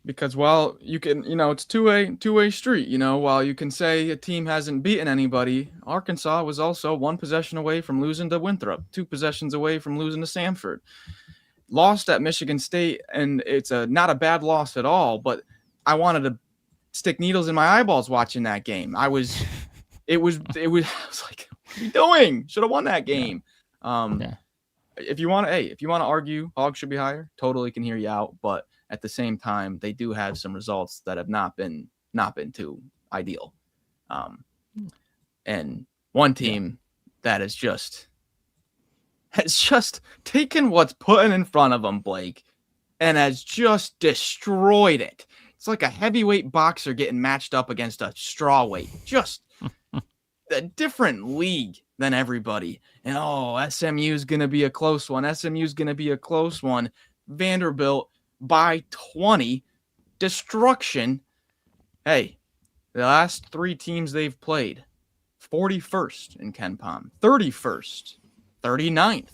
because while you can, it's two-way street. While you can say a team hasn't beaten anybody, Arkansas was also 1 possession away from losing to Winthrop, 2 possessions away from losing to Samford. Lost at Michigan State, and it's not a bad loss at all. But I wanted to stick needles in my eyeballs watching that game. It was like, what are you doing? Should have won that game. If you want to argue Hogs should be higher, totally can hear you out. But at the same time, they do have some results that have not been too ideal. And one team that has just taken what's put in front of them, Blake, and has just destroyed it. It's like a heavyweight boxer getting matched up against a strawweight. Just a different league than everybody. And SMU is going to be a close one. Vanderbilt by 20. Destruction. Hey, the last 3 teams they've played, 41st in KenPom, 31st, 39th.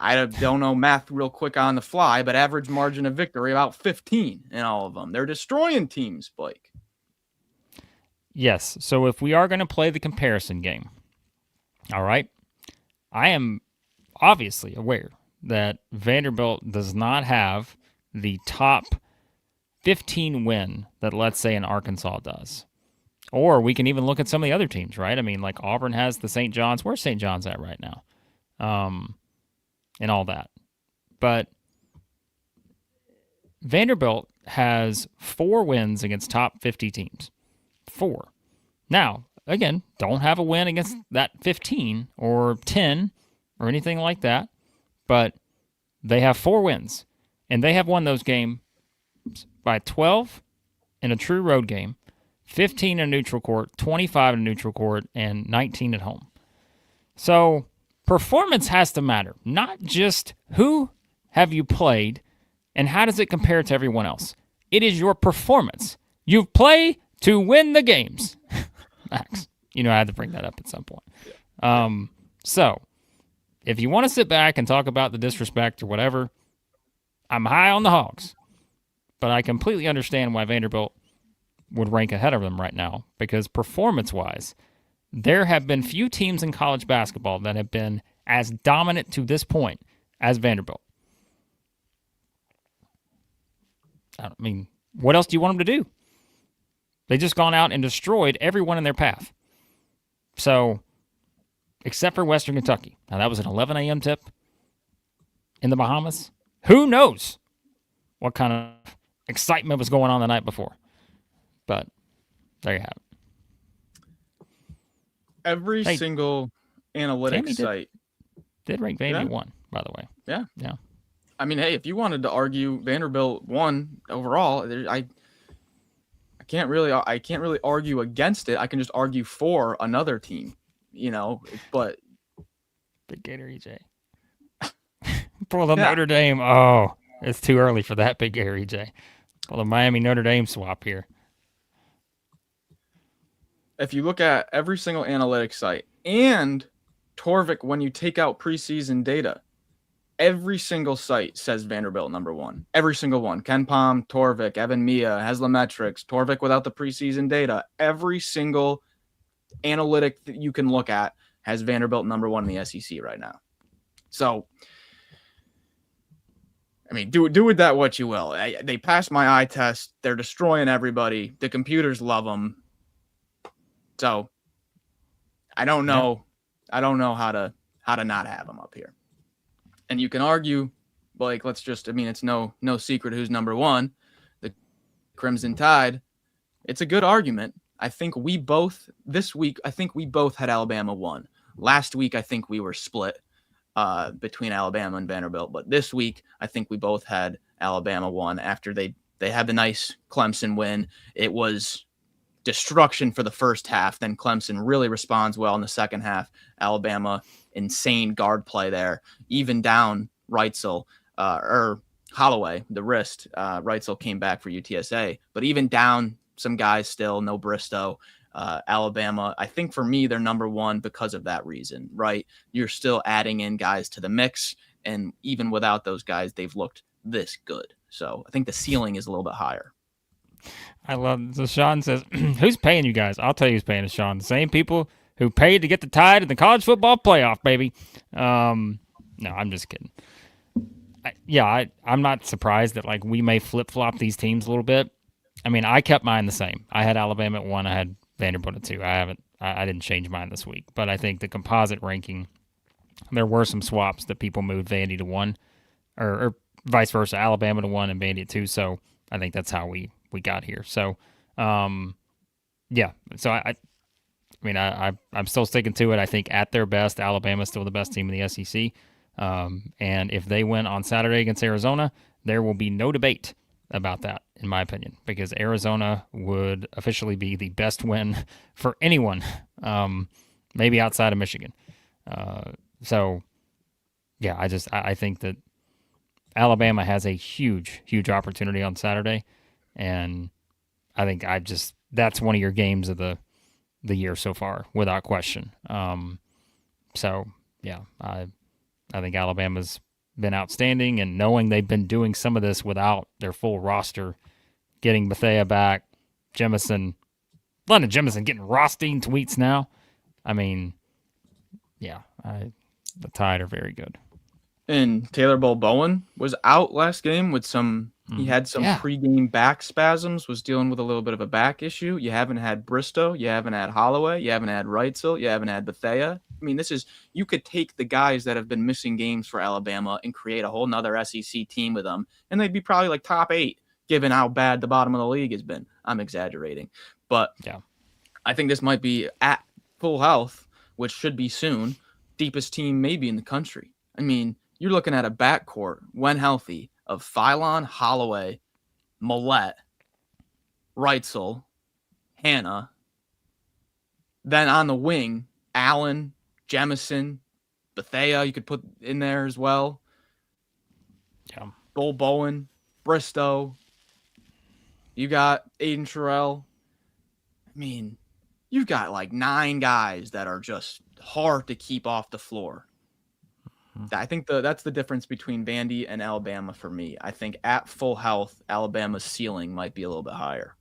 I don't know math real quick on the fly, but average margin of victory about 15 in all of them. They're destroying teams, Blake. Yes. So if we are going to play the comparison game, all right, I am obviously aware that Vanderbilt does not have the top 15 win that, let's say, an Arkansas does. Or we can even look at some of the other teams, right? I mean, like Auburn has the St. John's. Where's St. John's at right now? And all that. But Vanderbilt has 4 wins against top 50 teams. 4. Now, again, don't have a win against that 15 or 10 or anything like that, but they have 4 wins, and they have won those games by 12 in a true road game, 15 in a neutral court, 25 in a neutral court, and 19 at home. So performance has to matter, not just who have you played and how does it compare to everyone else. It is your performance. You play to win the games. Max, I had to bring that up at some point. So if you want to sit back and talk about the disrespect or whatever, I'm high on the Hogs. But I completely understand why Vanderbilt would rank ahead of them right now, because performance-wise, there have been few teams in college basketball that have been as dominant to this point as Vanderbilt. I mean, what else do you want them to do? They just gone out and destroyed everyone in their path. So, except for Western Kentucky. Now, that was an 11 a.m. tip in the Bahamas. Who knows what kind of excitement was going on the night before? But there you have it. Every single analytics site did rank Vandy 1, by the way. Yeah. I mean, hey, if you wanted to argue Vanderbilt 1 overall, I can't really argue against it. I can just argue for another team, but Big Gator EJ. Pull the Notre Dame. Oh, it's too early for that, Big Gator EJ. Pull the Miami Notre Dame swap here. If you look at every single analytics site and Torvik, when you take out preseason data, every single site says Vanderbilt number 1. Every single one. Ken Palm, Torvik, Evan Mia, Haslametrics, Torvik without the preseason data. Every single analytic that you can look at has Vanderbilt number 1 in the SEC right now. So, I mean, do with that what you will. They passed my eye test. They're destroying everybody. The computers love them. So, I don't know. Yeah. I don't know how to not have them up here. And you can argue, like, it's no secret who's number 1. The Crimson Tide. It's a good argument. I think we both had Alabama 1. Last week, I think we were split between Alabama and Vanderbilt. But this week, I think we both had Alabama 1 after they had the nice Clemson win. It was destruction for the first half. Then Clemson really responds well in the second half. Alabama, insane guard play there. Even down Reitzel or Holloway, the wrist. Reitzel came back for UTSA. But even down some guys still, no Bristow. Alabama, I think for me, they're number 1 because of that reason, right? You're still adding in guys to the mix. And even without those guys, they've looked this good. So I think the ceiling is a little bit higher. I love it. So Sean says, who's paying you guys? I'll tell you who's paying us, Sean. The same people who paid to get the Tide in the college football playoff, baby. No, I'm just kidding. I'm not surprised that we may flip-flop these teams a little bit. I mean, I kept mine the same. I had Alabama at 1. I had Vanderbilt at 2. I didn't change mine this week. But I think the composite ranking, there were some swaps that people moved Vandy to 1 or vice versa, Alabama to 1 and Vandy at 2. So I think that's how we got here. So, yeah. So I'm still sticking to it. I think at their best, Alabama's still the best team in the SEC. And if they win on Saturday against Arizona, there will be no debate about that, in my opinion, because Arizona would officially be the best win for anyone, maybe outside of Michigan. So, yeah, I think that Alabama has a huge, huge opportunity on Saturday, and I think that's one of your games of the year so far, without question. So, yeah, I think Alabama's been outstanding, and knowing they've been doing some of this without their full roster, getting Bethea back, London Jemison getting Rothstein tweets now. I mean, yeah, the Tide are very good. And Taylor Bowen was out last game with some. He had some pregame back spasms. Was dealing with a little bit of a back issue. You haven't had Bristow. You haven't had Holloway. You haven't had Reitzel. You haven't had Bethea. I mean, you could take the guys that have been missing games for Alabama and create a whole nother SEC team with them, and they'd be probably like top 8, given how bad the bottom of the league has been. I'm exaggerating, but yeah, I think this might be at full health, which should be soon, deepest team maybe in the country. I mean, you're looking at a backcourt, when healthy, of Philon, Holloway, Millette, Reitzel, Hannah. Then on the wing, Allen, Jemison, Bethea, you could put in there as well. Yeah. Bowen, Bristow. You got Aiden Terrell. I mean, you've got like 9 guys that are just hard to keep off the floor. I think that's the difference between Vandy and Alabama for me. I think at full health, Alabama's ceiling might be a little bit higher.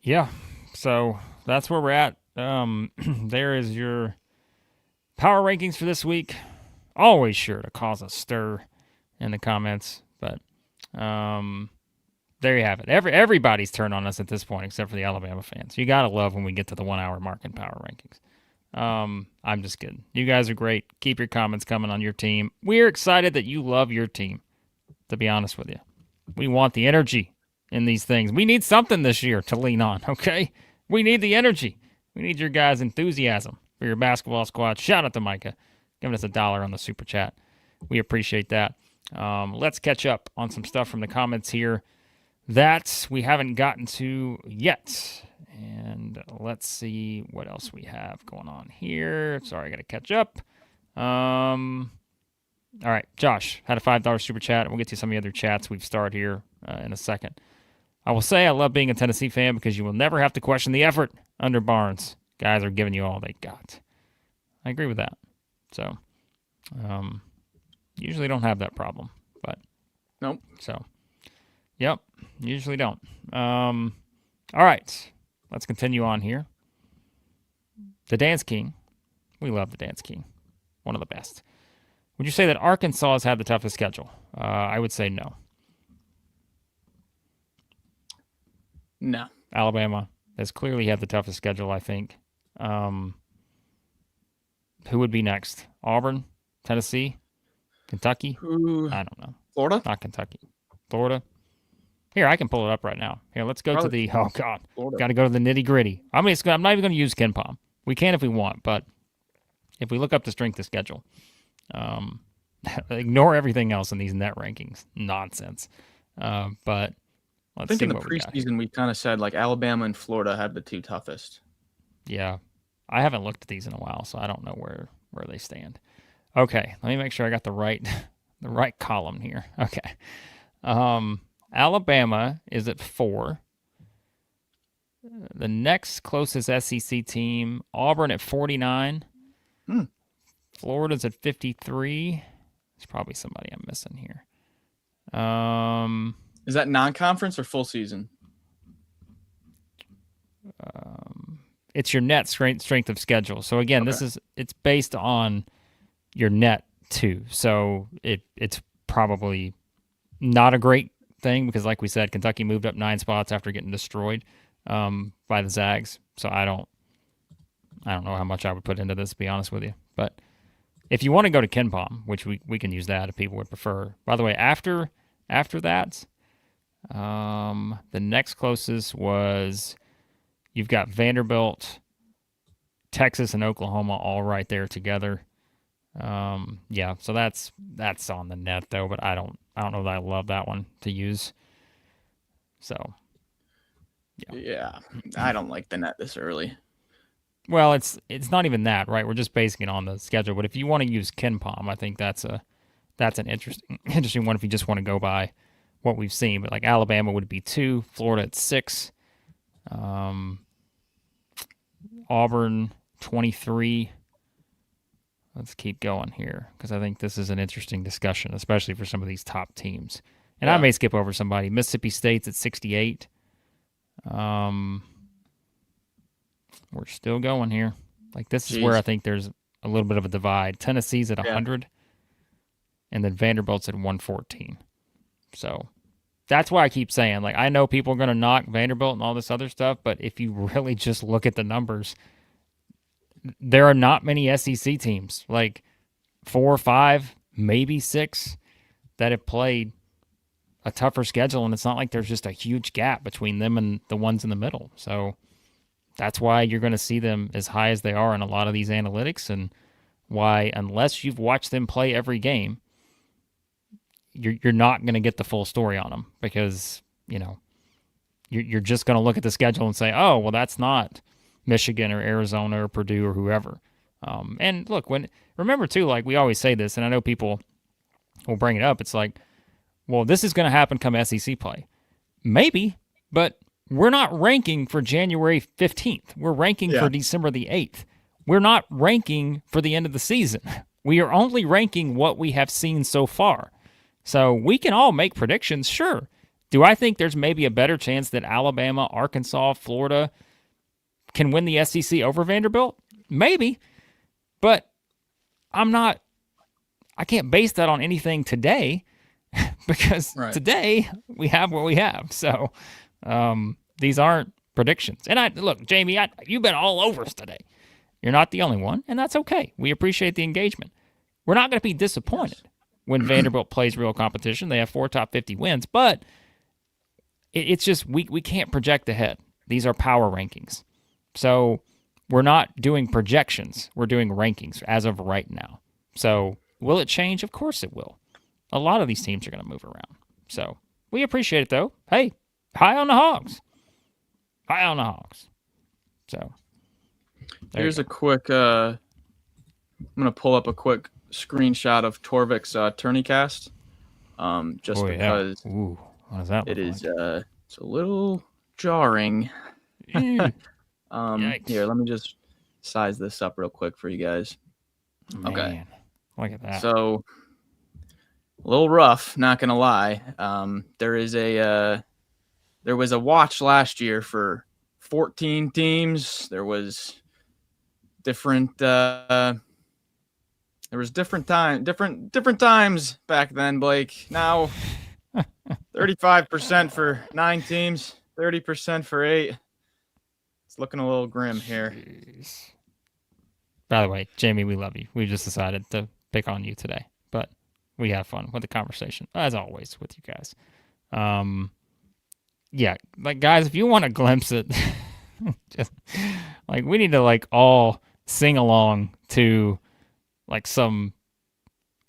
Yeah, so that's where we're at. There is your power rankings for this week. Always sure to cause a stir in the comments, but there you have it. Everybody's turned on us at this point except for the Alabama fans. You gotta love when we get to the 1 hour mark in power rankings. I'm just kidding. You guys are great. Keep your comments coming on your team. We're excited that you love your team, to be honest with you. We want the energy in these things. We need something this year to lean on, okay? We need the energy. We need your guys' enthusiasm for your basketball squad. Shout out to Micah, giving us $1 on the super chat. We appreciate that. Let's catch up on some stuff from the comments here that we haven't gotten to yet. And let's see what else we have going on here. Sorry, I got to catch up. All right, Josh had a $5 super chat. We'll get to some of the other chats we've started here in a second. I will say I love being a Tennessee fan because you will never have to question the effort under Barnes. Guys are giving you all they got. I agree with that. So, usually don't have that problem, but nope. So, yep, usually don't. All right. Let's continue on here. The Dance King. We love the Dance King. One of the best. Would you say that Arkansas has had the toughest schedule? I would say no. No. Alabama has clearly had the toughest schedule, I think. Who would be next? Auburn? Tennessee? Kentucky? I don't know. Florida? Not Kentucky. Florida? Here, I can pull it up right now. Here, let's go to the, oh, God. Got to go to the nitty-gritty. I'm not even going to use KenPom. We can if we want, but if we look up the strength of schedule, ignore everything else in these net rankings. Nonsense. But let's I think see in the what we got here. preseason we kind of said like Alabama and Florida had the 2 toughest. Yeah. I haven't looked at these in a while, so I don't know where they stand. Okay, let me make sure I got the right column here. Okay. Alabama is at 4. The next closest SEC team, Auburn at 49. Florida's at 53. There's probably somebody I'm missing here. Is that non-conference or full season? It's your net strength of schedule. So again, Okay. it's based on your net too. So it's probably not a great thing because, like we said, Kentucky moved up 9 spots after getting destroyed by the Zags. So I don't know how much I would put into this, to be honest with you. But if you want to go to KenPom, which we can use that if people would prefer. By the way, after that, the next closest was you've got Vanderbilt, Texas, and Oklahoma all right there together. Yeah, so that's on the net though, but I don't know that I love that one to use. So, yeah, I don't like the net this early. Well, it's not even that, right? We're just basing it on the schedule. But if you want to use KenPom, I think that's an interesting one if you just want to go by what we've seen. But like Alabama would be 2, Florida at 6, Auburn 23. Let's keep going here because I think this is an interesting discussion, especially for some of these top teams. And I may skip over somebody. Mississippi State's at 68. We're still going here. Like this is where I think there's a little bit of a divide. Tennessee's at 100. and then Vanderbilt's at 114. So that's why I keep saying, like, I know people are going to knock Vanderbilt and all this other stuff, but if you really just look at the numbers, there are not many SEC teams, like 4 or 5, maybe 6, that have played a tougher schedule, and it's not like there's just a huge gap between them and the ones in the middle. So that's why you're going to see them as high as they are in a lot of these analytics, and why, unless you've watched them play every game, you're not going to get the full story on them, because, you know, you're just going to look at the schedule and say, oh, well, that's not Michigan or Arizona or Purdue or whoever. And look, remember too, like we always say this, and I know people will bring it up. It's like, well, this is going to happen come SEC play. Maybe, but we're not ranking for January 15th. We're ranking for December the 8th. We're not ranking for the end of the season. We are only ranking what we have seen so far. So we can all make predictions, sure. Do I think there's maybe a better chance that Alabama, Arkansas, Florida can win the SEC over Vanderbilt? Maybe. But I can't base that on anything today, because today we have what we have. So these aren't predictions. And look, Jamie, you've been all over us today. You're not the only one, and that's okay. We appreciate the engagement. We're not going to be disappointed when Vanderbilt plays real competition. They have 4 top 50 wins, but it's just we can't project ahead. These are power rankings. So we're not doing projections. We're doing rankings as of right now. So will it change? Of course it will. A lot of these teams are going to move around. So we appreciate it, though. Hey, high on the Hogs. High on the Hogs. So here's a quick, I'm going to pull up a quick screenshot of Torvik's tourneycast, just because Ooh, what does that look is like? it's a little jarring. Yikes. Here, let me just size this up real quick for you guys. Man, okay, look at that. So a little rough, not gonna lie. There was a watch last year for 14 teams. There was different different times back then, Blake. Now 35% for 9 teams, 30% for 8. It's looking a little grim here. Jeez. By the way, Jamie, we love you. We just decided to pick on you today, but we have fun with the conversation, as always, with you guys. Yeah, like, guys, if you want to glimpse it, just like, we need to like all sing along to like some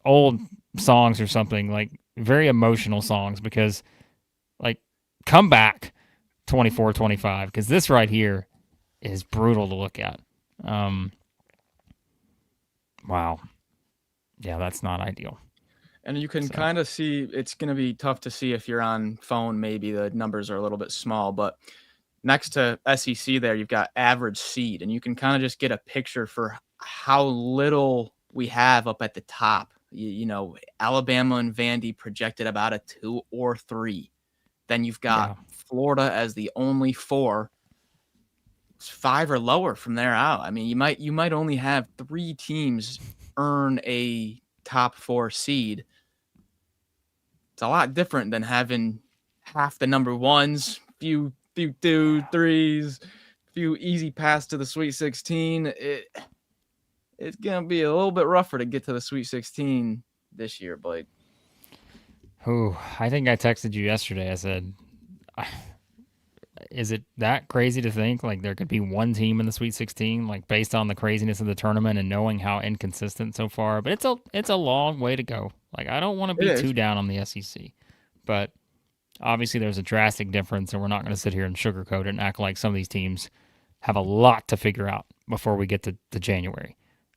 old songs or something, like very emotional songs, because like, come back 24-25, because this right here is brutal to look at. Wow. Yeah, that's not ideal. And you can kind of see, it's going to be tough to see if you're on phone. Maybe the numbers are a little bit small, but next to SEC there, you've got average seed, and you can kind of just get a picture for how little we have up at the top. You know, Alabama and Vandy projected about a 2 or 3. Then you've got Florida as the only 4. It's 5 or lower from there out. I mean, you might only have 3 teams earn a top 4 seed. It's a lot different than having half the number 1s, few 2, 3s, few easy pass to the Sweet 16. It's gonna be a little bit rougher to get to the Sweet 16 this year, Blake. Oh, I think I texted you yesterday. I said, is it that crazy to think like there could be one team in the Sweet 16, like based on the craziness of the tournament and knowing how inconsistent so far? But it's a long way to go. Like, I don't want to be too down on the SEC, but obviously there's a drastic difference, and we're not going to sit here and sugarcoat it and act like some of these teams have a lot to figure out before we get to January.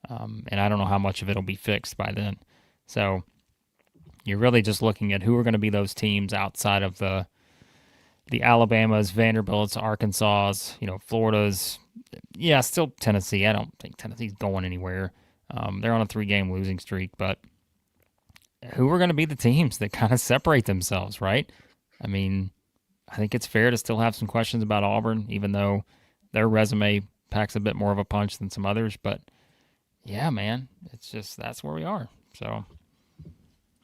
And I don't know how much of it will be fixed by then. So you're really just looking at who are going to be those teams outside of the Alabamas, Vanderbilts, Arkansas, Florida's. Yeah, still Tennessee. I don't think Tennessee's going anywhere. They're on a 3-game losing streak, but who are going to be the teams that kind of separate themselves, right? I mean, I think it's fair to still have some questions about Auburn, even though their resume packs a bit more of a punch than some others. But yeah, man, it's just, that's where we are. So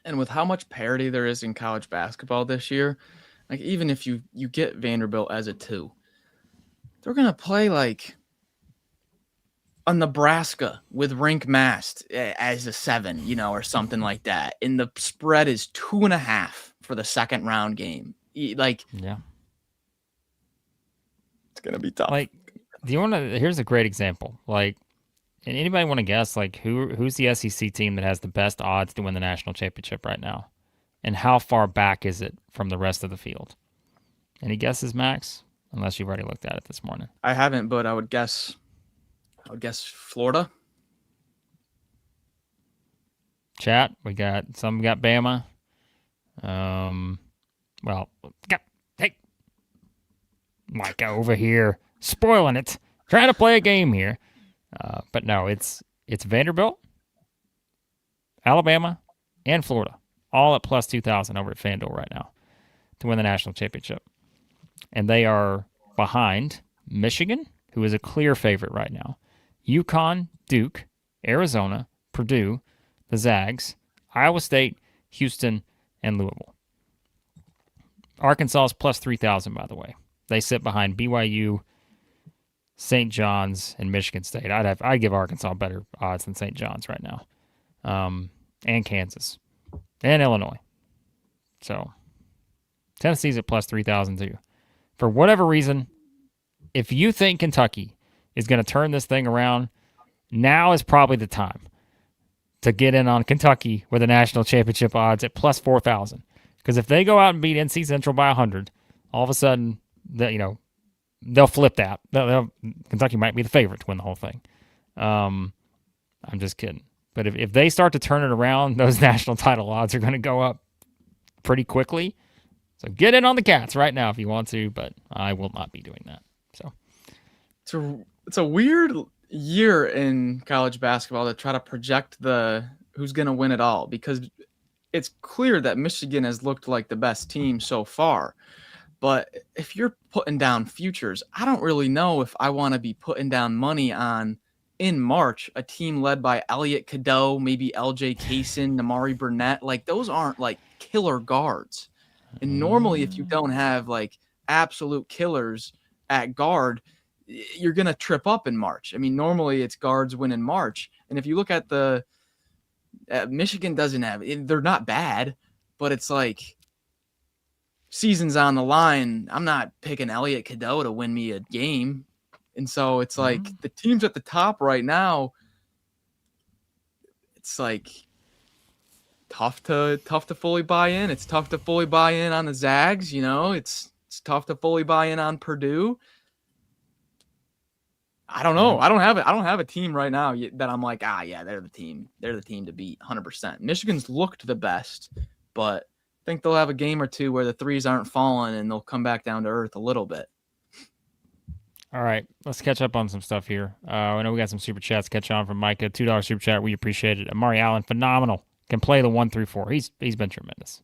And with how much parity there is in college basketball this year, like even if you get Vanderbilt as a 2, they're gonna play like a Nebraska with Rink Mast as a 7, or something like that. And the spread is 2.5 for the second round game. Like, Yeah. it's gonna be tough. Like, do you want to? Here's a great example. Like, and anybody want to guess like who's the SEC team that has the best odds to win the national championship right now, and how far back is it from the rest of the field? Any guesses, Max? Unless you've already looked at it this morning. I haven't, but I would guess Florida. Chat, we got Bama. Well, hey, Micah over here spoiling it, trying to play a game here. But no, it's Vanderbilt, Alabama, and Florida, all at plus 2,000 over at FanDuel right now to win the national championship. And they are behind Michigan, who is a clear favorite right now, UConn, Duke, Arizona, Purdue, the Zags, Iowa State, Houston, and Louisville. Arkansas is plus 3,000, by the way. They sit behind BYU, St. John's, and Michigan State. I'd give Arkansas better odds than St. John's right now, and Kansas, and Illinois. So Tennessee's at plus 3,000 too. For whatever reason, if you think Kentucky is going to turn this thing around, now is probably the time to get in on Kentucky with the national championship odds at plus 4,000. Because if they go out and beat NC Central by 100, all of a sudden, they'll flip that. Kentucky might be the favorite to win the whole thing. I'm just kidding. But if they start to turn it around, those national title odds are going to go up pretty quickly. So get in on the Cats right now if you want to, but I will not be doing that. So it's a weird year in college basketball to try to project who's going to win it all, because it's clear that Michigan has looked like the best team so far. But if you're putting down futures, I don't really know if I want to be putting down money on, in March, a team led by Elliot Cadeau, maybe LJ Kaysen, Namari Burnett. Like, those aren't like killer guards. And normally, if you don't have like absolute killers at guard, you're going to trip up in March. I mean, normally it's guards win in March. And if you look at Michigan doesn't have, they're not bad, but it's like season's on the line. I'm not picking Elliot Cadeau to win me a game. And so it's like the teams at the top right now, it's like tough to fully buy in. It's tough to fully buy in on the Zags, it's tough to fully buy in on Purdue. I don't know. I don't have a team right now that I'm like, yeah, they're the team. They're the team to beat 100%. Michigan's looked the best, but I think they'll have a game or two where the threes aren't falling and they'll come back down to earth a little bit. All right, let's catch up on some stuff here. I know we got some super chats. Catch on from Micah, $2 super chat. We appreciate it. Amari Allen, phenomenal. Can play the 1-4. He's been tremendous.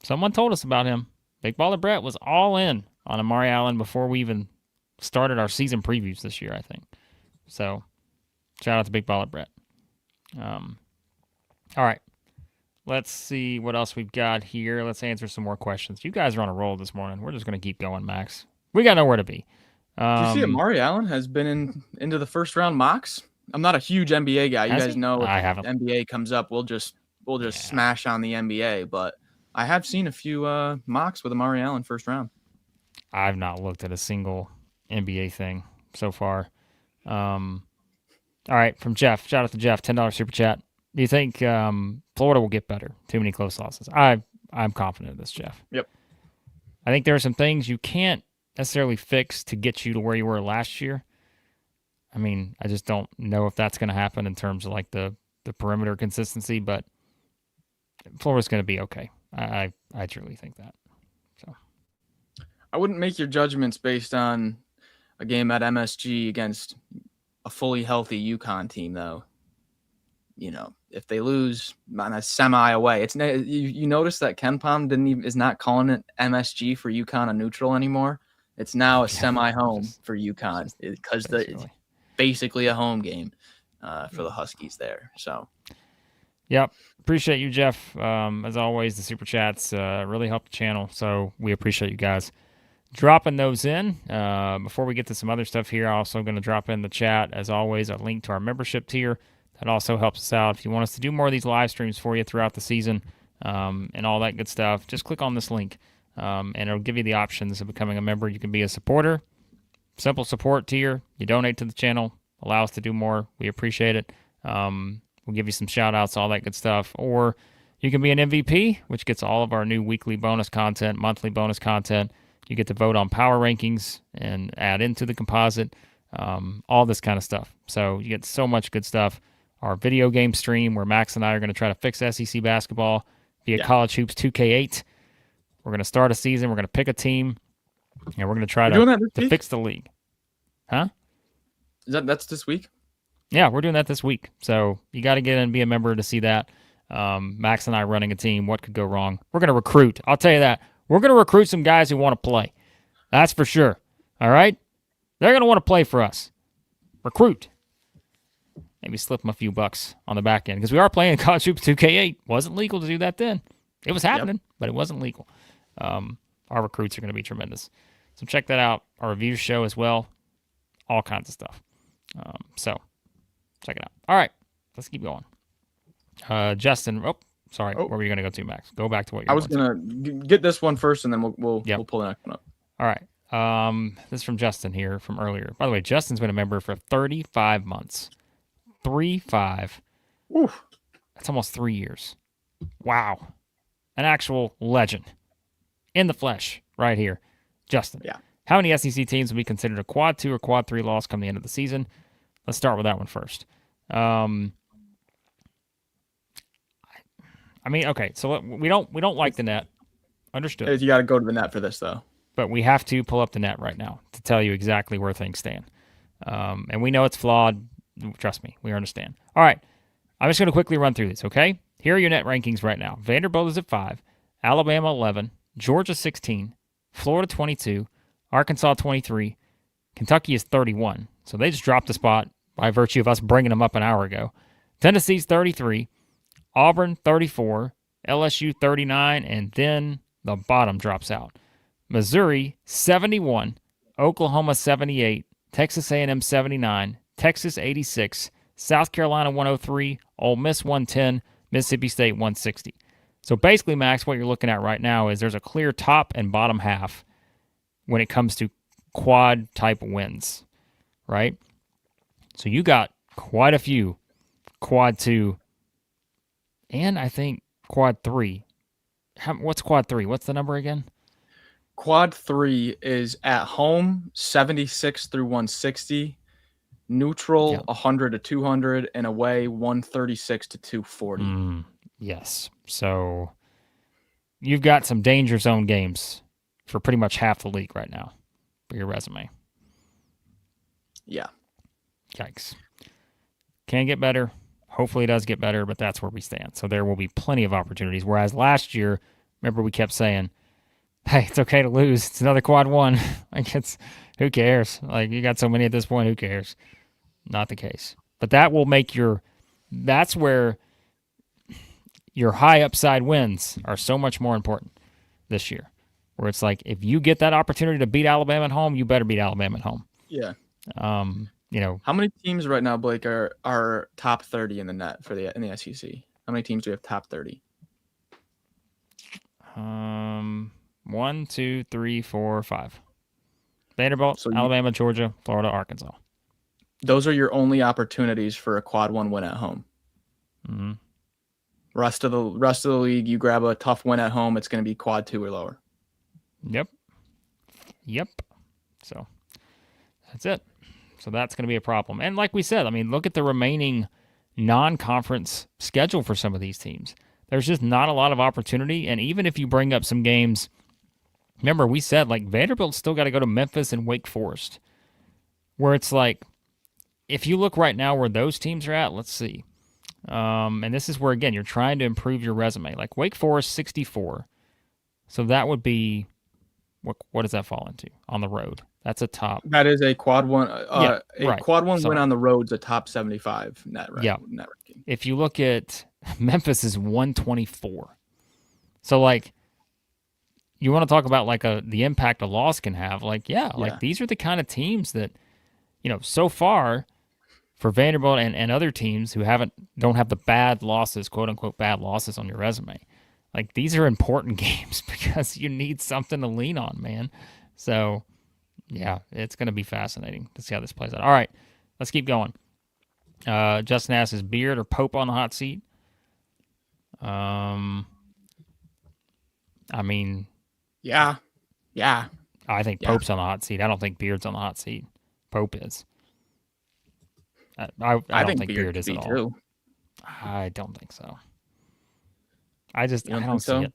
Someone told us about him. Big Baller Brett was all in on Amari Allen before we even started our season previews this year, I think. So, shout out to Big Baller Brett. All right. Let's see what else we've got here. Let's answer some more questions. You guys are on a roll this morning. We're just going to keep going, Max. We got nowhere to be. Did you see Amari Allen has been into the first round mocks? I'm not a huge NBA guy. You guys know if I haven't. NBA comes up, we'll just smash on the NBA. But I have seen a few mocks with Amari Allen first round. I've not looked at a single NBA thing so far. All right, from Jeff. Shout out to Jeff. $10 super chat. Do you think Florida will get better? Too many close losses. I'm confident of this, Jeff. Yep. I think there are some things you can't necessarily fix to get you to where you were last year. I mean, I just don't know if that's going to happen in terms of like the perimeter consistency, but Florida's going to be okay. I truly think that. So I wouldn't make your judgments based on a game at MSG against a fully healthy UConn team, though. If they lose on a semi away, it's you notice that KenPom is not calling it MSG for UConn a neutral anymore. It's now a semi home for UConn because it's basically a home game for the Huskies there. So Yep. Appreciate you, Jeff. As always, the super chats really help the channel, so we appreciate you guys dropping those in. Before we get to some other stuff here, I'm also going to drop in the chat, as always, a link to our membership tier. That also helps us out. If you want us to do more of these live streams for you throughout the season and all that good stuff, just click on this link, and it'll give you the options of becoming a member. You can be a supporter, simple support tier. You donate to the channel, allow us to do more. We appreciate it. We'll give you some shout outs, all that good stuff. Or you can be an MVP, which gets all of our new weekly bonus content, monthly bonus content. You get to vote on power rankings and add into the composite, all this kind of stuff. So you get so much good stuff. Our video game stream where Max and I are going to try to fix SEC basketball via College Hoops 2K8. We're going to start a season. We're going to pick a team, and we're going to try to fix the league. Huh? That's this week? Yeah, we're doing that this week. So you got to get in and be a member to see that. Max and I running a team. What could go wrong? We're going to recruit. I'll tell you that. We're going to recruit some guys who want to play. That's for sure. All right? They're going to want to play for us. Recruit. Maybe slip them a few bucks on the back end because we are playing College Hoops 2K8. Wasn't legal to do that then. It was happening, but it wasn't legal. Our recruits are going to be tremendous. So check that out. Our review show as well. All kinds of stuff. So check it out. All right. Let's keep going. Justin. Oh, sorry. Where were you going to go to, Max? Go back to what you were I was going to get this one first, and then we'll pull the next one up. All right. This is from Justin here from earlier. By the way, Justin's been a member for 35 months. 3-5. Oof. That's almost 3 years. Wow. An actual legend. In the flesh, right here. Justin. Yeah. How many SEC teams will be considered a quad 2 or quad 3 loss come the end of the season? Let's start with that one first. I mean, okay, so we don't like the net. Understood. You got to go to the net for this, though. But we have to pull up the net right now to tell you exactly where things stand. And we know it's flawed. Trust me, we understand. All right, I'm just going to quickly run through this, okay? Here are your net rankings right now. Vanderbilt is at 5, Alabama 11, Georgia 16, Florida 22, Arkansas 23, Kentucky is 31. So they just dropped a spot by virtue of us bringing them up an hour ago. Tennessee's 33, Auburn 34, LSU 39, and then the bottom drops out. Missouri 71, Oklahoma 78, Texas A&M 79, Texas 86, South Carolina 103, Ole Miss 110, Mississippi State 160. So basically, Max, what you're looking at right now is there's a clear top and bottom half when it comes to quad type wins, right? So you got quite a few quad 2 and I think quad 3. What's quad 3? What's the number again? Quad 3 is at home 76 through 160, neutral 100 to 200, and away 136 to 240. Yes. So you've got some danger zone games for pretty much half the league right now for your resume. Yeah. Yikes. Can get better. Hopefully it does get better, but that's where we stand. So there will be plenty of opportunities. Whereas last year, remember we kept saying, hey, it's okay to lose. It's another quad 1. Like who cares? Like you got so many at this point, who cares? Not the case. But that will make that's where your high upside wins are so much more important this year. Where it's like, if you get that opportunity to beat Alabama at home, you better beat Alabama at home. Yeah. How many teams right now, Blake, are top 30 in the net in the SEC? How many teams do we have top 30? 1, 2, 3, 4, 5. Vanderbilt, Alabama, Georgia, Florida, Arkansas. Those are your only opportunities for a quad 1 win at home. Mm-hmm. Rest of the league, you grab a tough win at home, it's going to be quad 2 or lower. Yep. So that's it. So that's going to be a problem. And like we said, I mean, look at the remaining non-conference schedule for some of these teams. There's just not a lot of opportunity. And even if you bring up some games, remember we said like Vanderbilt's still got to go to Memphis and Wake Forest, where it's like, if you look right now where those teams are at, let's see. And this is where, again, you're trying to improve your resume. Like Wake Forest, 64. So that would be, what does that fall into on the road? That's a top. That is a quad 1. Right. Quad 1 win on the road is a top 75 net ranking. If you look at Memphis is 124. So, like, you want to talk about like the impact a loss can have? Like, like these are the kind of teams that, so far for Vanderbilt and other teams who don't have the bad losses, quote unquote bad losses on your resume. Like, these are important games because you need something to lean on, man. So, yeah, it's going to be fascinating to see how this plays out. All right, let's keep going. Justin asks, is Beard or Pope on the hot seat? I mean, yeah. I think Pope's on the hot seat. I don't think Beard's on the hot seat. Pope is. I don't think Beard is at all. Too. I don't think so. I don't see it.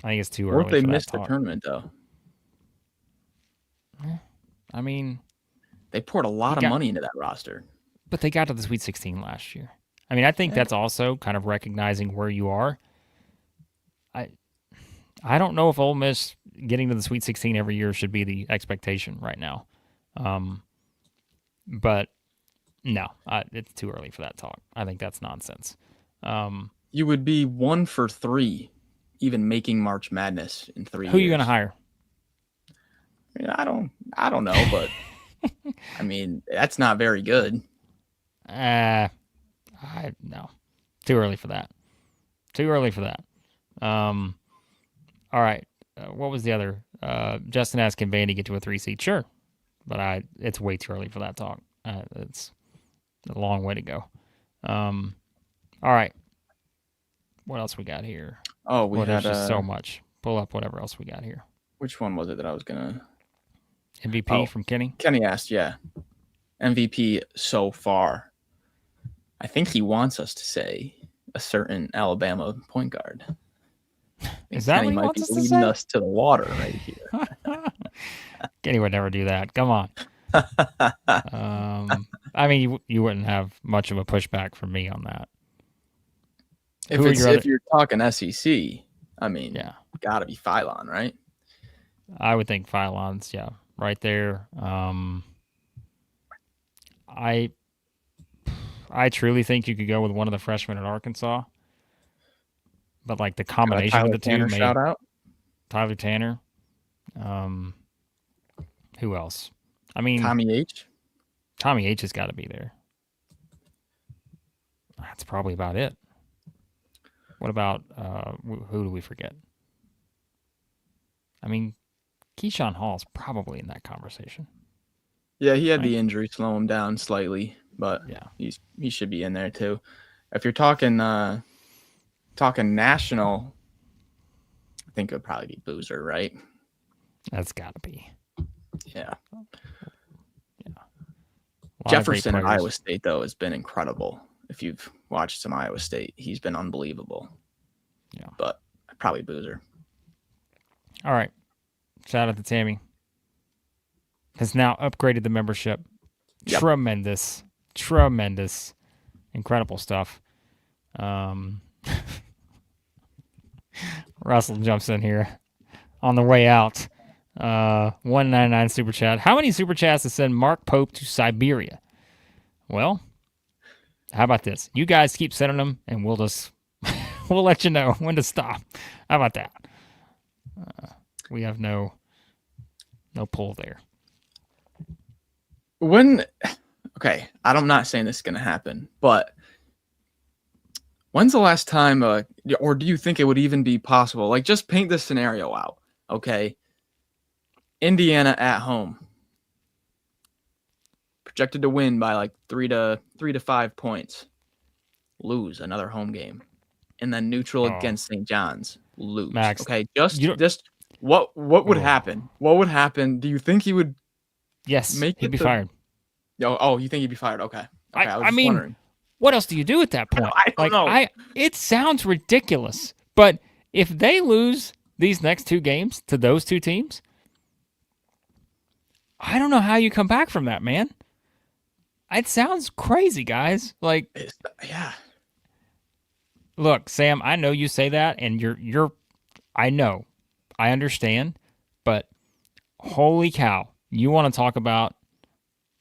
I think it's too early. What if they missed the tournament, though? I mean, they poured a lot of money into that roster. But they got to the Sweet 16 last year. I mean, I think that's also kind of recognizing where you are. I don't know if Ole Miss getting to the Sweet 16 every year should be the expectation right now. But no, it's too early for that talk. I think that's nonsense. You would be 1 for 3, even making March Madness in 3 years. Who are you going to hire? I mean, I don't know, but I mean, that's not very good. No. Too early for that. All right. What was the other? Justin asked, can Vandy get to a 3 seed? Sure. But it's way too early for that talk. It's a long way to go. All right. What else we got here? Oh, there's just so much. Pull up whatever else we got here. Which one was it that I was going to... MVP from Kenny? Kenny asked, yeah. MVP so far. I think he wants us to say a certain Alabama point guard. Is that Kenny what he wants us to say? Leading us to the water right here. Kenny would never do that. Come on. I mean, you wouldn't have much of a pushback from me on that. If you're talking SEC, I mean, got to be Phylon, right? I would think Phylon's, right there. I truly think you could go with one of the freshmen at Arkansas, but like the combination of the two, shout out Tyler Tanner. Who else? I mean, Tommy H. Tommy H has got to be there. That's probably about it. What about who do we forget? I mean, Keyshawn Hall's probably in that conversation. Yeah, he had the injury slow him down slightly, but he should be in there too. If you're talking national, I think it would probably be Boozer, right? That's got to be. Yeah. Jefferson at Iowa State, though, has been incredible. If you've watched some Iowa State, he's been unbelievable. Yeah. But probably Boozer. All right. Shout out to Tammy. Has now upgraded the membership. Yep. Tremendous. Incredible stuff. Russell jumps in here on the way out. 199 super chat. How many super chats to send Mark Pope to Siberia? Well, how about this? You guys keep sending them, and we'll let you know when to stop. How about that? We have no pull there. Okay, I'm not saying this is going to happen, but when's the last time, or do you think it would even be possible? Like, just paint this scenario out, okay? Indiana at home, projected to win by like 3 to 5 points, lose another home game, and then neutral against St. John's, lose. Max, okay, just what would happen? What would happen? Do you think he would? Yes, he'd be fired. Oh, you think he'd be fired? Okay. I mean, wondering. What else do you do at that point? I don't know. It sounds ridiculous, but if they lose these next 2 games to those 2 teams, I don't know how you come back from that, man. It sounds crazy, guys. Like, Look, Sam, I know you say that, and you're. I know, I understand, but holy cow, you want to talk about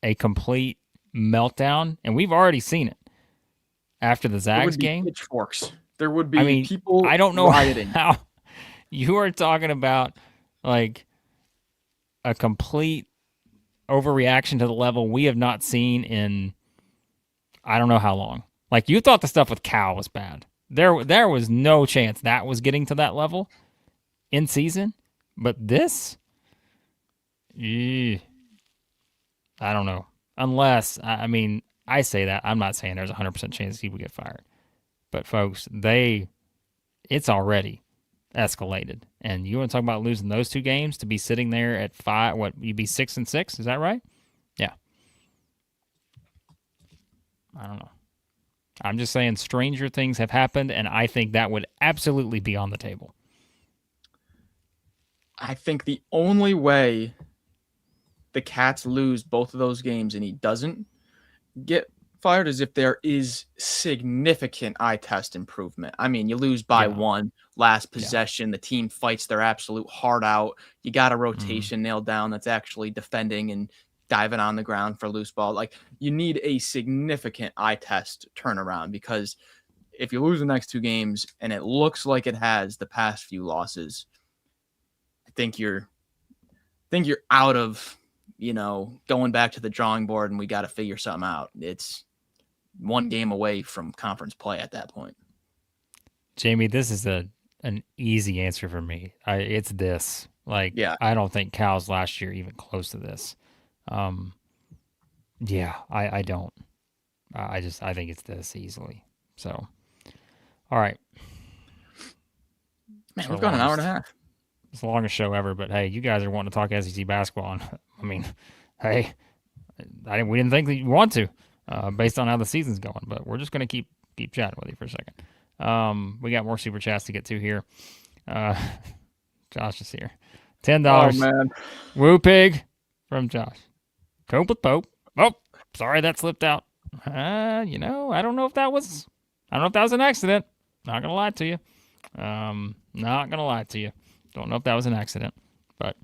a complete meltdown, and we've already seen it after the Zags game. Pitchforks. there would I be mean, people I don't know rioting. how you are talking about like a complete overreaction to the level we have not seen in I don't know how long. Like you thought the stuff with Cal was bad. There was no chance that was getting to that level in season, but this, I don't know. Unless I mean, I say that I'm not saying there's a 100% chance he would get fired, but folks, it's already escalated. And you want to talk about losing those two games to be sitting there at 5? What you'd be 6-6? Is that right? Yeah. I don't know. I'm just saying stranger things have happened, and I think that would absolutely be on the table. I think the only way the Cats lose both of those games and he doesn't get fired is if there is significant eye test improvement. I mean, you lose by one last possession. The team fights their absolute heart out. You got a rotation nailed down that's actually defending and diving on the ground for loose ball. Like you need a significant eye test turnaround, because if you lose the next two games and it looks like it has the past few losses, I think you're out of, going back to the drawing board and we got to figure something out. It's one game away from conference play at that point. Jamie, this is an easy answer for me. It's this. Like, I don't think Cal's last year even close to this. I don't. I think it's this easily. So, all right. Man, we've got an hour and a half. It's the longest show ever, but hey, you guys are wanting to talk SEC basketball. And, I mean, hey, we didn't think that you want to, based on how the season's going, but we're just going to keep chatting with you for a second. We got more super chats to get to here. Josh is here. $10. Oh, man. Woo pig from Josh. Cope with Pope. Oh, sorry, that slipped out. I don't know if that was an accident. Not gonna lie to you. Don't know if that was an accident, but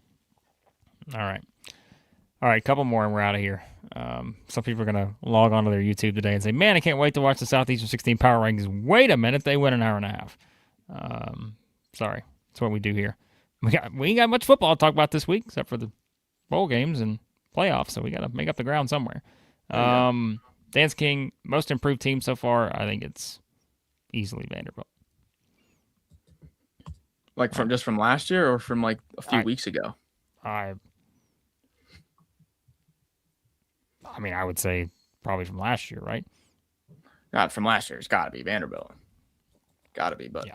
all right. Couple more and we're out of here. Some people are gonna log on to their YouTube today and say, "Man, I can't wait to watch the Southeastern 16 Power Rankings." Wait a minute, they went an hour and a half. Sorry, that's what we do here. We ain't got much football to talk about this week, except for the bowl games and playoffs. So we got to make up the ground somewhere. Dance King, most improved team so far. I think it's easily Vanderbilt. Like from last year or from like a few weeks ago? I mean, I would say probably from last year, right? Not from last year. It's got to be Vanderbilt. Got to be, but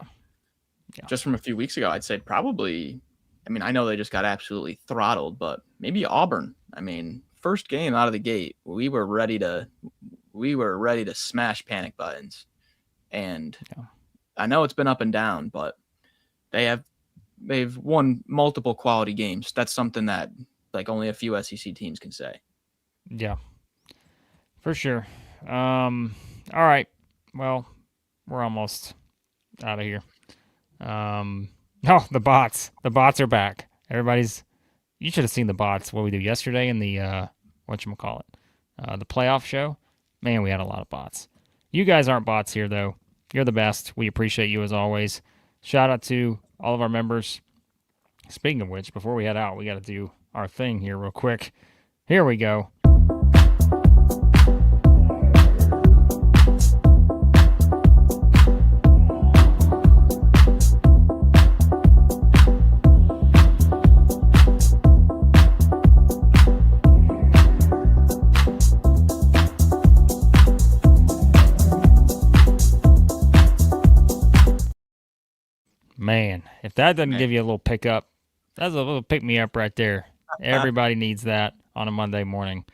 just from a few weeks ago, I'd say probably. I mean, I know they just got absolutely throttled, but maybe Auburn. I mean, first game out of the gate, we were ready to smash panic buttons, and I know it's been up and down, but they've won multiple quality games. That's something that like only a few SEC teams can say. Yeah, for sure. All right. Well, we're almost out of here. The bots. The bots are back. You should have seen the bots, what we do yesterday in the, whatchamacallit, the playoff show. Man, we had a lot of bots. You guys aren't bots here, though. You're the best. We appreciate you as always. Shout out to all of our members. Speaking of which, before we head out, we got to do our thing here real quick. Here we go. Man, if that doesn't give you a little pickup, that's a little pick-me-up right there. Everybody needs that on a Monday morning.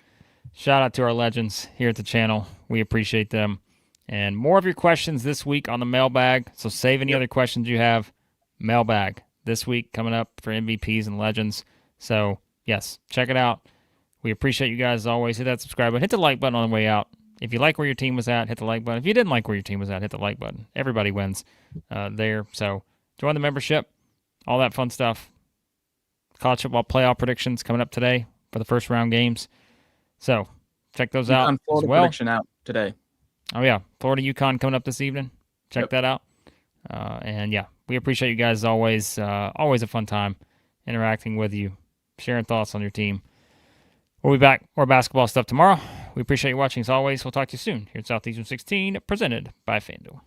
Shout out to our legends here at the channel. We appreciate them. And more of your questions this week on the mailbag. So save any other questions you have. Mailbag this week coming up for MVPs and legends. So, yes, check it out. We appreciate you guys as always. Hit that subscribe button. Hit the like button on the way out. If you like where your team was at, hit the like button. If you didn't like where your team was at, hit the like button. Everybody wins there. So join the membership. All that fun stuff. College football playoff predictions coming up today for the first round games. So check those out Florida as well. Prediction out today. Oh, yeah. Florida UConn coming up this evening. Check that out. And yeah, we appreciate you guys as always. Always a fun time interacting with you, sharing thoughts on your team. We'll be back more basketball stuff tomorrow. We appreciate you watching as always. We'll talk to you soon here at Southeastern 16, presented by FanDuel.